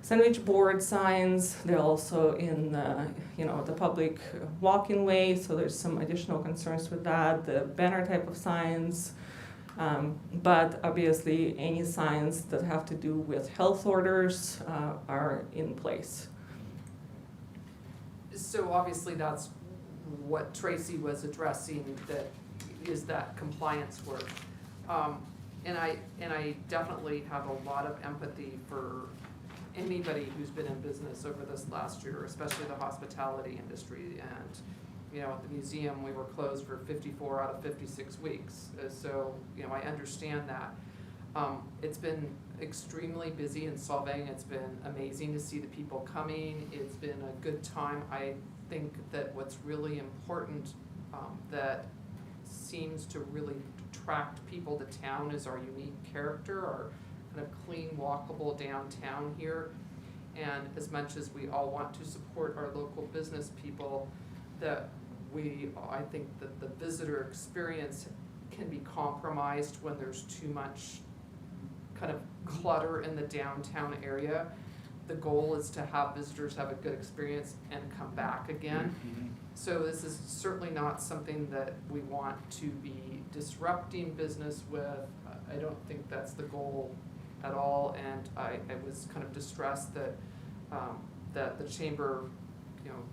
Speaker 1: sandwich board signs. They're also in the public walking way, so there's some additional concerns with that. The banner type of signs, but obviously any signs that have to do with health orders are in place.
Speaker 4: So obviously that's what Tracy was addressing, that compliance work. And I definitely have a lot of empathy for anybody who's been in business over this last year, especially the hospitality industry. And at the museum, we were closed for 54 out of 56 weeks. So I understand that. It's been extremely busy in Solvang. It's been amazing to see the people coming. It's been a good time. I think that what's really important that seems to really attract people to town is our unique character, our kind of clean, walkable downtown here. And as much as we all want to support our local business people, I think that the visitor experience can be compromised when there's too much kind of clutter in the downtown area. The goal is to have visitors have a good experience and come back again. Mm-hmm. So this is certainly not something that we want to be disrupting business with. I don't think that's the goal at all, and I was kind of distressed that the chamber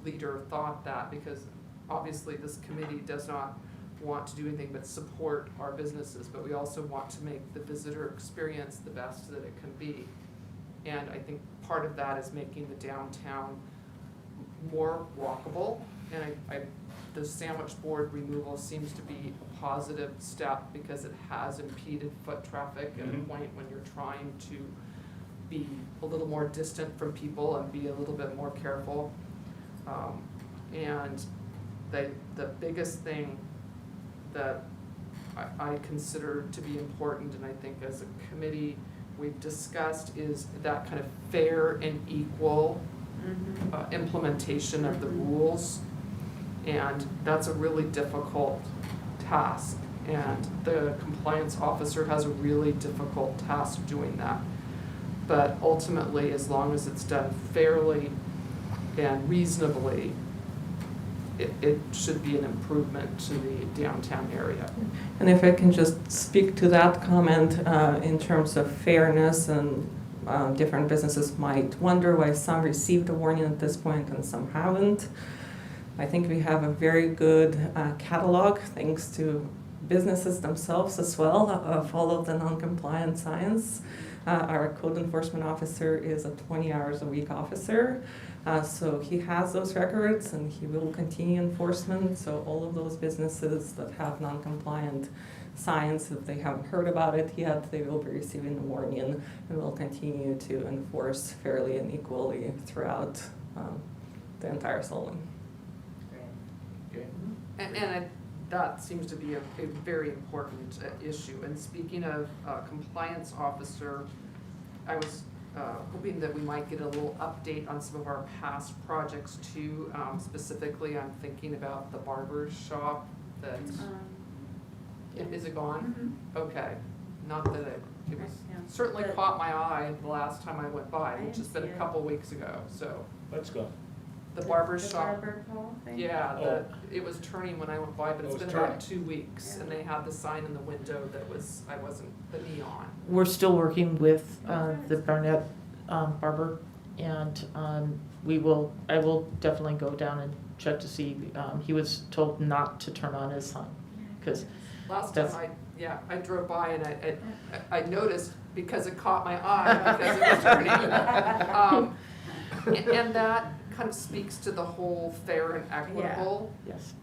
Speaker 4: leader thought that, because obviously this committee does not want to do anything but support our businesses, but we also want to make the visitor experience the best that it can be. And I think part of that is making the downtown more walkable. And the sandwich board removal seems to be a positive step because it has impeded foot traffic at a
Speaker 3: Mhm.
Speaker 4: point when you're trying to be a little more distant from people and be a little bit more careful. And the biggest thing that I consider to be important, and I think as a committee we've discussed, is that kind of fair and equal implementation of the rules. And that's a really difficult task. And the compliance officer has a really difficult task doing that. But ultimately, as long as it's done fairly and reasonably, it should be an improvement to the downtown area.
Speaker 1: And if I can just speak to that comment in terms of fairness, and different businesses might wonder why some received a warning at this point and some haven't. I think we have a very good catalog, thanks to businesses themselves as well, of all of the non-compliant signs. Our code enforcement officer is a 20 hours a week officer. So he has those records and he will continue enforcement. So all of those businesses that have non-compliant signs, if they haven't heard about it yet, they will be receiving a warning, and will continue to enforce fairly and equally throughout the entire zone.
Speaker 3: Okay.
Speaker 4: And that seems to be a very important issue. And speaking of compliance officer, I was hoping that we might get a little update on some of our past projects too. Specifically, I'm thinking about the Barbershop that, is it gone? Okay, not that it was,
Speaker 10: Yeah.
Speaker 4: certainly
Speaker 10: The-
Speaker 4: caught my eye the last time I went by,
Speaker 10: I
Speaker 4: which has
Speaker 10: didn't
Speaker 4: been a
Speaker 10: see it.
Speaker 4: couple weeks ago, so.
Speaker 3: Let's go.
Speaker 4: The
Speaker 10: The
Speaker 4: Barbershop,
Speaker 10: barber pole thing?
Speaker 4: yeah,
Speaker 3: Oh.
Speaker 4: it was turning when I went by, but
Speaker 3: Oh,
Speaker 4: it's
Speaker 3: it's
Speaker 4: been about
Speaker 3: turning.
Speaker 4: 2 weeks, and they had the sign in the window that was, the neon.
Speaker 6: We're still working with the Barnett barber, and I will definitely go down and check to see. He was told not to turn on his sign, because
Speaker 4: Last time
Speaker 6: That's-
Speaker 4: I drove by and I noticed because it caught my eye because it was turning. And that kind of speaks to the whole fair and equitable,
Speaker 6: yes,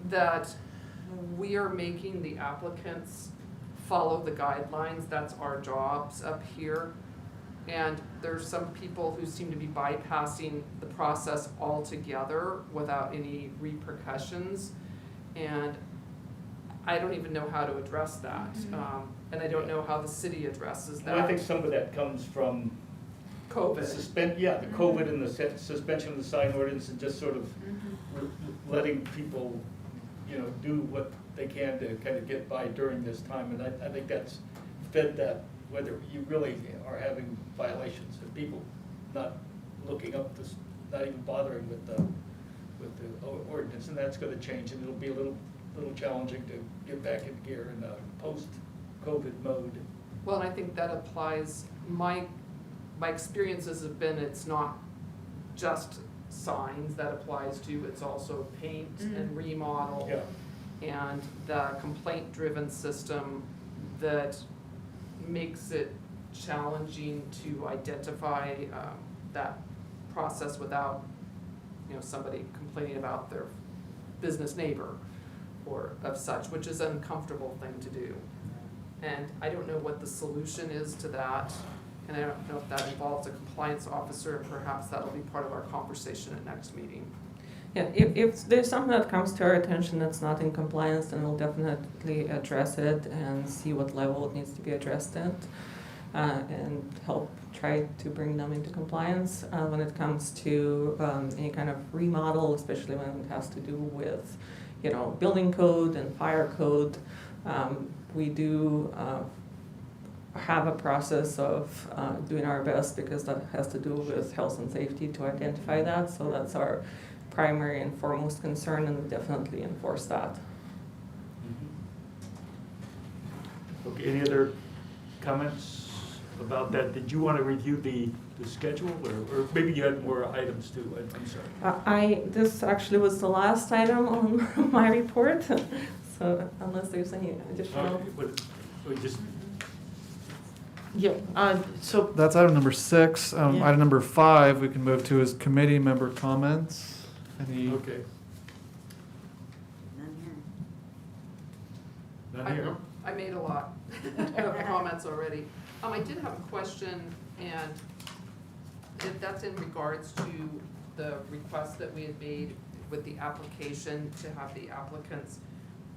Speaker 4: that we are making the applicants follow the guidelines. That's our jobs up here. And there's some people who seem to be bypassing the process altogether without any repercussions. And I don't even know how to address that. And I don't know how the city addresses
Speaker 3: Well, I think
Speaker 4: that.
Speaker 3: some of that comes from the
Speaker 4: COVID.
Speaker 3: the COVID and the suspension of the sign ordinance, and just sort of letting people, do what they can to kind of get by during this time. And I think that's fed that, whether you really are having violations and people not looking up this, not even bothering with the ordinance, and that's gonna change, and it'll be a little challenging to get back in gear in a post-COVID mode.
Speaker 4: Well, and I think that applies, my experiences have been, it's not just signs that applies to, it's also paint and remodel.
Speaker 3: Yeah.
Speaker 4: And the complaint-driven system that makes it challenging to identify that process without, somebody complaining about their business neighbor or of such, which is an uncomfortable thing to do. And I don't know what the solution is to that, and I don't know if that involves a compliance officer, and perhaps that'll be part of our conversation at next meeting.
Speaker 1: Yeah, if there's something that comes to our attention that's not in compliance, then we'll definitely address it and see what level it needs to be addressed at, and help try to bring them into compliance. When it comes to any kind of remodel, especially when it has to do with, building code and fire code, we do have a process of doing our best, because that has to do with health and safety, to identify that. So that's our primary and foremost concern, and we definitely enforce that.
Speaker 3: Okay, any other comments about that? Did you want to review the schedule, or maybe you had more items too? I'm sorry.
Speaker 1: This actually was the last item on my report, so unless there's any additional.
Speaker 3: Okay, we just,
Speaker 6: Yeah, so,
Speaker 9: That's item number 6.
Speaker 6: Yeah.
Speaker 9: Item number 5, we can move to is committee member comments. Any?
Speaker 3: Okay.
Speaker 7: None here.
Speaker 3: None here?
Speaker 4: I made a lot of comments already. I did have a question, and that's in regards to the request that we had made with the application to have the applicants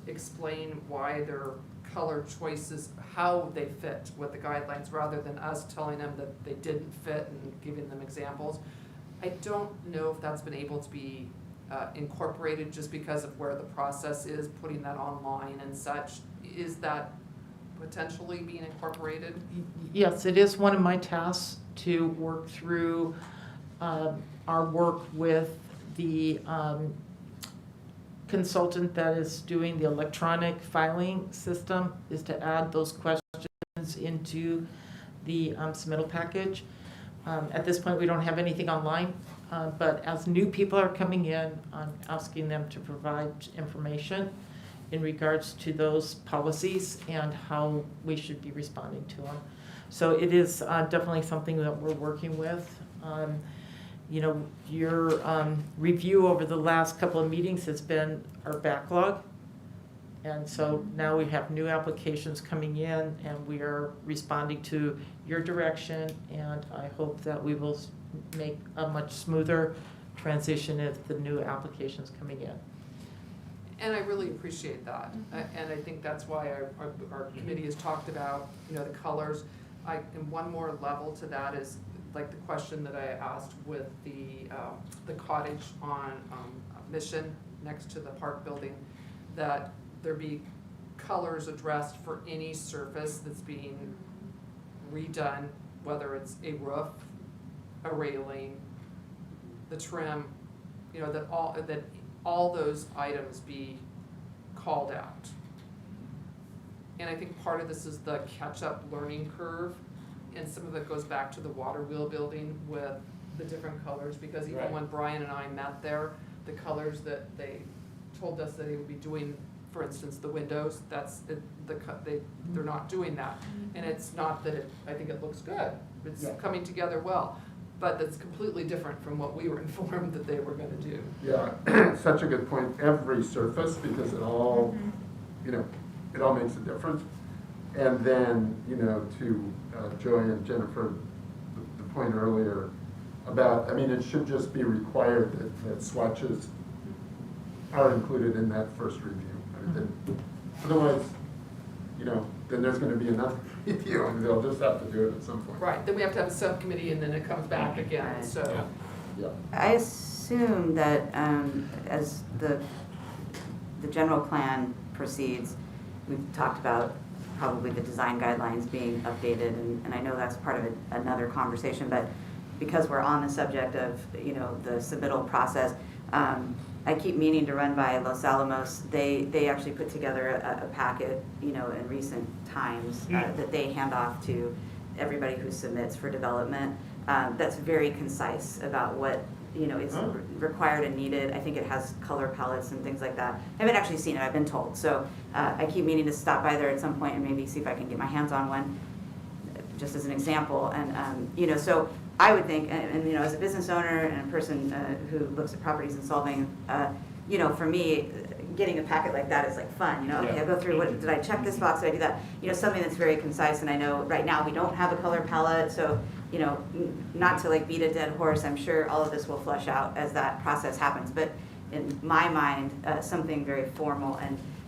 Speaker 4: explain why their color choices, how they fit with the guidelines, rather than us telling them that they didn't fit and giving them examples. I don't know if that's been able to be incorporated just because of where the process is, putting that online and such. Is that potentially being incorporated?
Speaker 6: yes, it is one of my tasks to work through our work with the consultant that is doing the electronic filing system, is to add those questions into the submittal package. At this point, we don't have anything online, but as new people are coming in, I'm asking them to provide information in regards to those policies and how we should be responding to them. So it is definitely something that we're working with. You know, your review over the last couple of meetings has been our backlog. And so now we have new applications coming in, and we are responding to your direction, and I hope that we will make a much smoother transition of the new applications coming in.
Speaker 4: And I really appreciate that, and I think that's why our committee has talked about, you know, the colors. And one more level to that is like the question that I asked with the cottage on Mission next to the park building, that there be colors addressed for any surface that's being redone, whether it's a roof, a railing, the trim, you know, that all those items be called out. And I think part of this is the catch-up learning curve, and some of it goes back to the water wheel building with the different colors, because even
Speaker 3: Right.
Speaker 4: when Brian and I met there, the colors that they told us that they would be doing, for instance, the windows, they're not doing that. And it's not that I think it looks good, it's
Speaker 8: Yeah.
Speaker 4: coming together well, but that's completely different from what we were informed that they were gonna do.
Speaker 8: Yeah, such a good point. Every surface, because it all, you know, it all makes a difference. And then, you know, to Joy and Jennifer, the point earlier about, I mean, it should just be required that swatches are included in that first review. I mean, otherwise, you know, then there's gonna be another review, and they'll just have to do it at some point.
Speaker 4: Right, then we have to have a subcommittee, and then it comes back again,
Speaker 7: Right.
Speaker 4: so.
Speaker 8: Yeah.
Speaker 7: I assume that as the general plan proceeds, we've talked about probably the design guidelines being updated, and I know that's part of another conversation, but because we're on the subject of, you know, the submittal process, I keep meaning to run by Los Alamos. They actually put together a packet, you know, in recent times that they hand off to everybody who submits for development. That's very concise about what, you know, is required and needed. I think it has color palettes and things like that. I haven't actually seen it, I've been told. So I keep meaning to stop by there at some point and maybe see if I can get my hands on one, just as an example. And, you know, so I would think, and, you know, as a business owner and a person who looks at properties and solving, you know, for me, getting a packet like that is like fun, you know, okay, I'll go through, what, did I check this box, did I do that? You know, something that's very concise, and I know right now we don't have a color palette, so, you know, not to like beat a dead horse, I'm sure all of this will flush out as that process happens, but in my mind, something very formal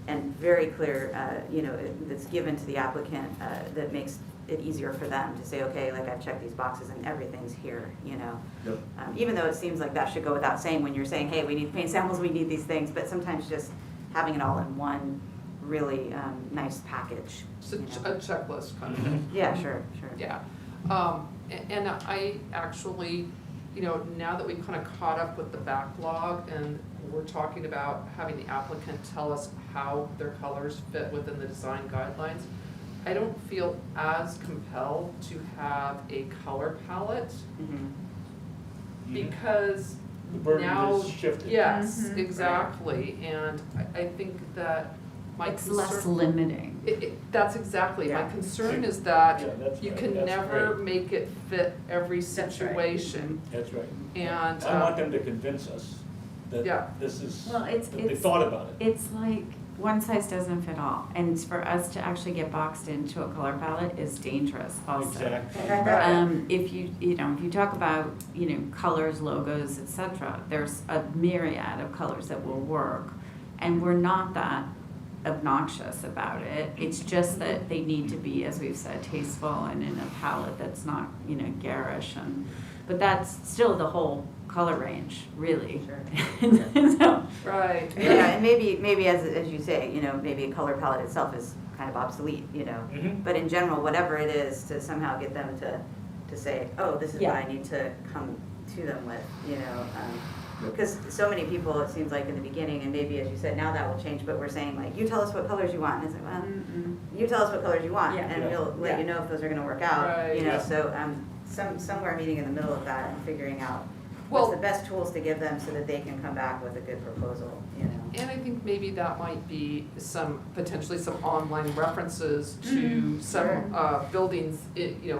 Speaker 7: and very clear, you know, that's given to the applicant that makes it easier for them to say, okay, like I've checked these boxes and everything's here, you know.
Speaker 8: Yep.
Speaker 7: Even though it seems like that should go without saying when you're saying, hey, we need paint samples, we need these things, but sometimes just having it all in one really nice package.
Speaker 4: It's a
Speaker 7: you know.
Speaker 4: a checklist kind of thing.
Speaker 7: Yeah, sure.
Speaker 4: Yeah, and I actually, you know, now that we've kind of caught up with the backlog and we're talking about having the applicant tell us how their colors fit within the design guidelines, I don't feel as compelled to have a color palette
Speaker 7: Mhm.
Speaker 4: because
Speaker 11: The burden
Speaker 4: now,
Speaker 11: is shifted.
Speaker 4: yes,
Speaker 2: Mhm.
Speaker 4: exactly, and I think that My
Speaker 10: It's less
Speaker 4: concern-
Speaker 10: limiting.
Speaker 4: That's exactly, my
Speaker 10: Yeah.
Speaker 4: concern is that
Speaker 3: Yeah, that's
Speaker 4: you
Speaker 3: right.
Speaker 4: can
Speaker 3: That's
Speaker 4: never
Speaker 3: great.
Speaker 4: make it fit every
Speaker 2: That's right.
Speaker 4: situation.
Speaker 3: That's right.
Speaker 4: And,
Speaker 3: I want them to convince us
Speaker 4: Yeah.
Speaker 3: that this is,
Speaker 10: Well,
Speaker 3: that they thought about it.
Speaker 10: It's like, one size doesn't fit all, and for us to actually get boxed into a color palette is dangerous also.
Speaker 3: Exactly.
Speaker 10: If you talk about, colors, logos, etc., there's a myriad of colors that will work, and we're not that obnoxious about it. It's just that they need to be, as we've said, tasteful and in a palette that's not, garish, but that's still the whole color range, really. So,
Speaker 4: right.
Speaker 7: Yeah, and maybe as you say, maybe a color palette itself is kind of obsolete,
Speaker 3: Mhm.
Speaker 7: But in general, whatever it is, to somehow get them to say, oh, this is what I need to come to them with, because so many people, it seems like in the beginning, and maybe as you said, now that will change, but we're saying like, you tell us what colors you want, and it's like, well, you tell us what colors you want,
Speaker 10: Yeah.
Speaker 7: and
Speaker 3: Yeah.
Speaker 7: we'll let you know if those are gonna work out,
Speaker 4: Right.
Speaker 3: Yeah.
Speaker 7: so, somewhere meeting in the middle of that and figuring out
Speaker 4: Well-
Speaker 7: what's the best tools to give them so that they can come back with a good proposal,
Speaker 4: And I think maybe that might be potentially some online references to some buildings,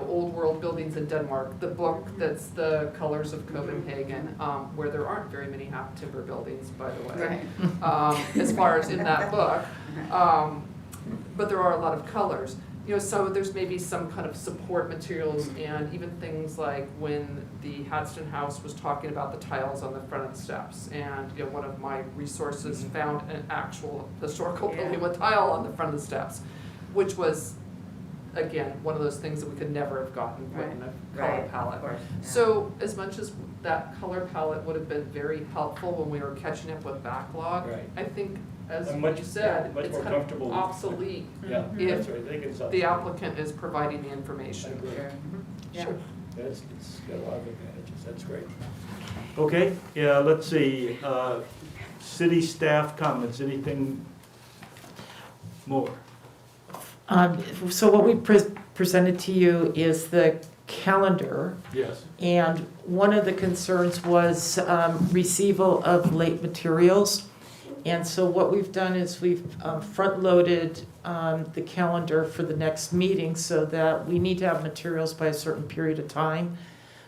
Speaker 4: old world buildings in Denmark. The book that's The Colors of Copenhagen, where there aren't very many half timber buildings, by the way. As far as in that book. But there are a lot of colors. So there's maybe some kind of support materials and even things like when the Hadston House was talking about the tiles on the front of the steps. And, one of my resources found an actual historical building with tile on the front of the steps, which was, again, one of those things that we could never have gotten put in a color palette.
Speaker 7: of course. Yeah.
Speaker 4: So as much as that color palette would have been very helpful when we were catching up with backlog,
Speaker 3: Right.
Speaker 4: I think, as
Speaker 3: I'm
Speaker 4: you
Speaker 3: much
Speaker 4: said,
Speaker 3: more
Speaker 4: it's kind
Speaker 3: comfortable
Speaker 4: of
Speaker 3: with-
Speaker 4: obsolete
Speaker 3: Yeah,
Speaker 4: if
Speaker 3: that's right, they can solve
Speaker 4: the
Speaker 3: it.
Speaker 4: applicant is providing the
Speaker 3: I
Speaker 4: information.
Speaker 3: agree.
Speaker 7: Yeah.
Speaker 4: Sure.
Speaker 3: It's got a lot of advantages, that's great. Okay, yeah, let's see, city staff comments, anything more?
Speaker 6: So what we presented to you is the calendar,
Speaker 3: Yes.
Speaker 6: and one of the concerns was receival of late materials. And so what we've done is we've front-loaded the calendar for the next meeting so that we need to have materials by a certain period of time.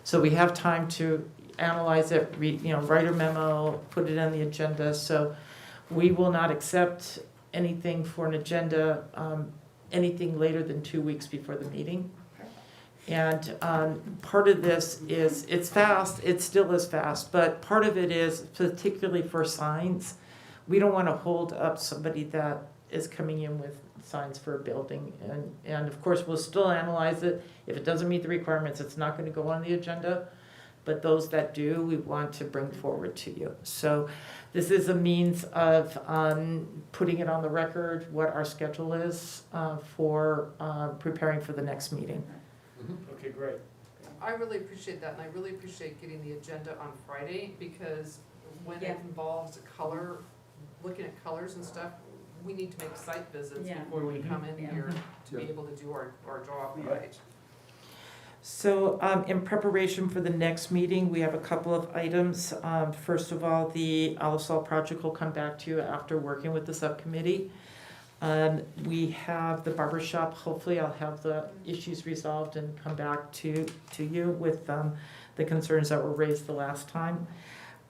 Speaker 6: So we have time to analyze it, write a memo, put it on the agenda. So we will not accept anything for an agenda, anything later than 2 weeks before the meeting. And part of this is, it's fast, it still is fast, but part of it is particularly for signs. We don't want to hold up somebody that is coming in with signs for a building. And of course, we'll still analyze it. If it doesn't meet the requirements, it's not going to go on the agenda. But those that do, we want to bring forward to you. So this is a means of putting it on the record, what our schedule is for preparing for the next meeting.
Speaker 3: Okay, great.
Speaker 4: I really appreciate that, and I really appreciate getting the agenda on Friday, because when
Speaker 10: Yeah.
Speaker 4: it involves color, looking at colors and stuff, we need to make site visits
Speaker 10: Yeah.
Speaker 4: before we come in
Speaker 10: Yeah.
Speaker 4: here to be
Speaker 8: Yeah.
Speaker 4: able to do our job
Speaker 3: Yeah.
Speaker 4: right.
Speaker 6: So in preparation for the next meeting, we have a couple of items. First of all, the Alisol project will come back to you after working with the subcommittee. We have the Barbershop. Hopefully I'll have the issues resolved and come back to you with the concerns that were raised the last time.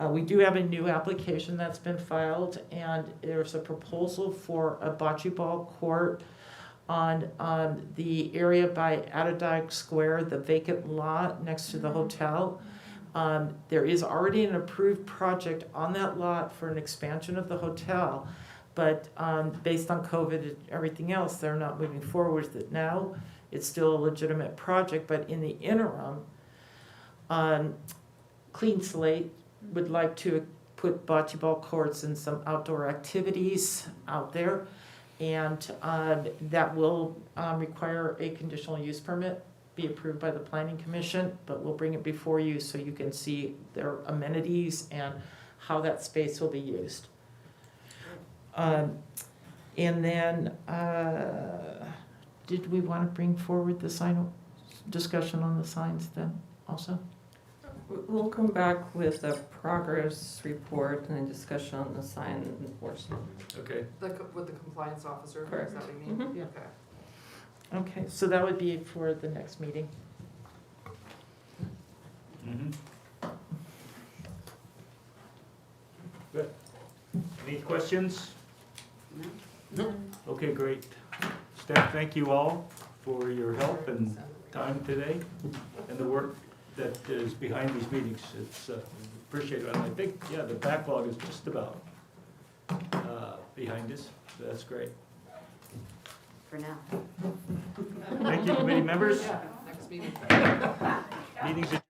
Speaker 6: We do have a new application that's been filed, and there's a proposal for a bocce ball court on the area by Atterdyke Square, the vacant lot next to the hotel. There is already an approved project on that lot for an expansion of the hotel, but based on COVID and everything else, they're not moving forward with it now. It's still a legitimate project, but in the interim, Clean Slate would like to put bocce ball courts and some outdoor activities out there. And that will require a conditional use permit, be approved by the planning commission, but we'll bring it before you so you can see their amenities and how that space will be used. And then, did we want to bring forward the sign, discussion on the signs then also?
Speaker 1: We'll come back with a progress report and a discussion on the sign enforcement.
Speaker 3: Okay.
Speaker 4: With the compliance officer, is
Speaker 1: Correct.
Speaker 4: that what you mean?
Speaker 1: Mhm.
Speaker 4: Okay.
Speaker 6: Okay, so that would be for the next meeting.
Speaker 3: Mhm. Good. Any questions?
Speaker 7: No?
Speaker 3: Okay, great. Staff, thank you all for your help and time today and the work that is behind these meetings. It's appreciated. And I think, yeah, the backlog is just about behind us. So that's great.
Speaker 7: For now.
Speaker 3: Thank you, committee members.
Speaker 4: Yeah, next meeting.
Speaker 3: Meetings adjourned.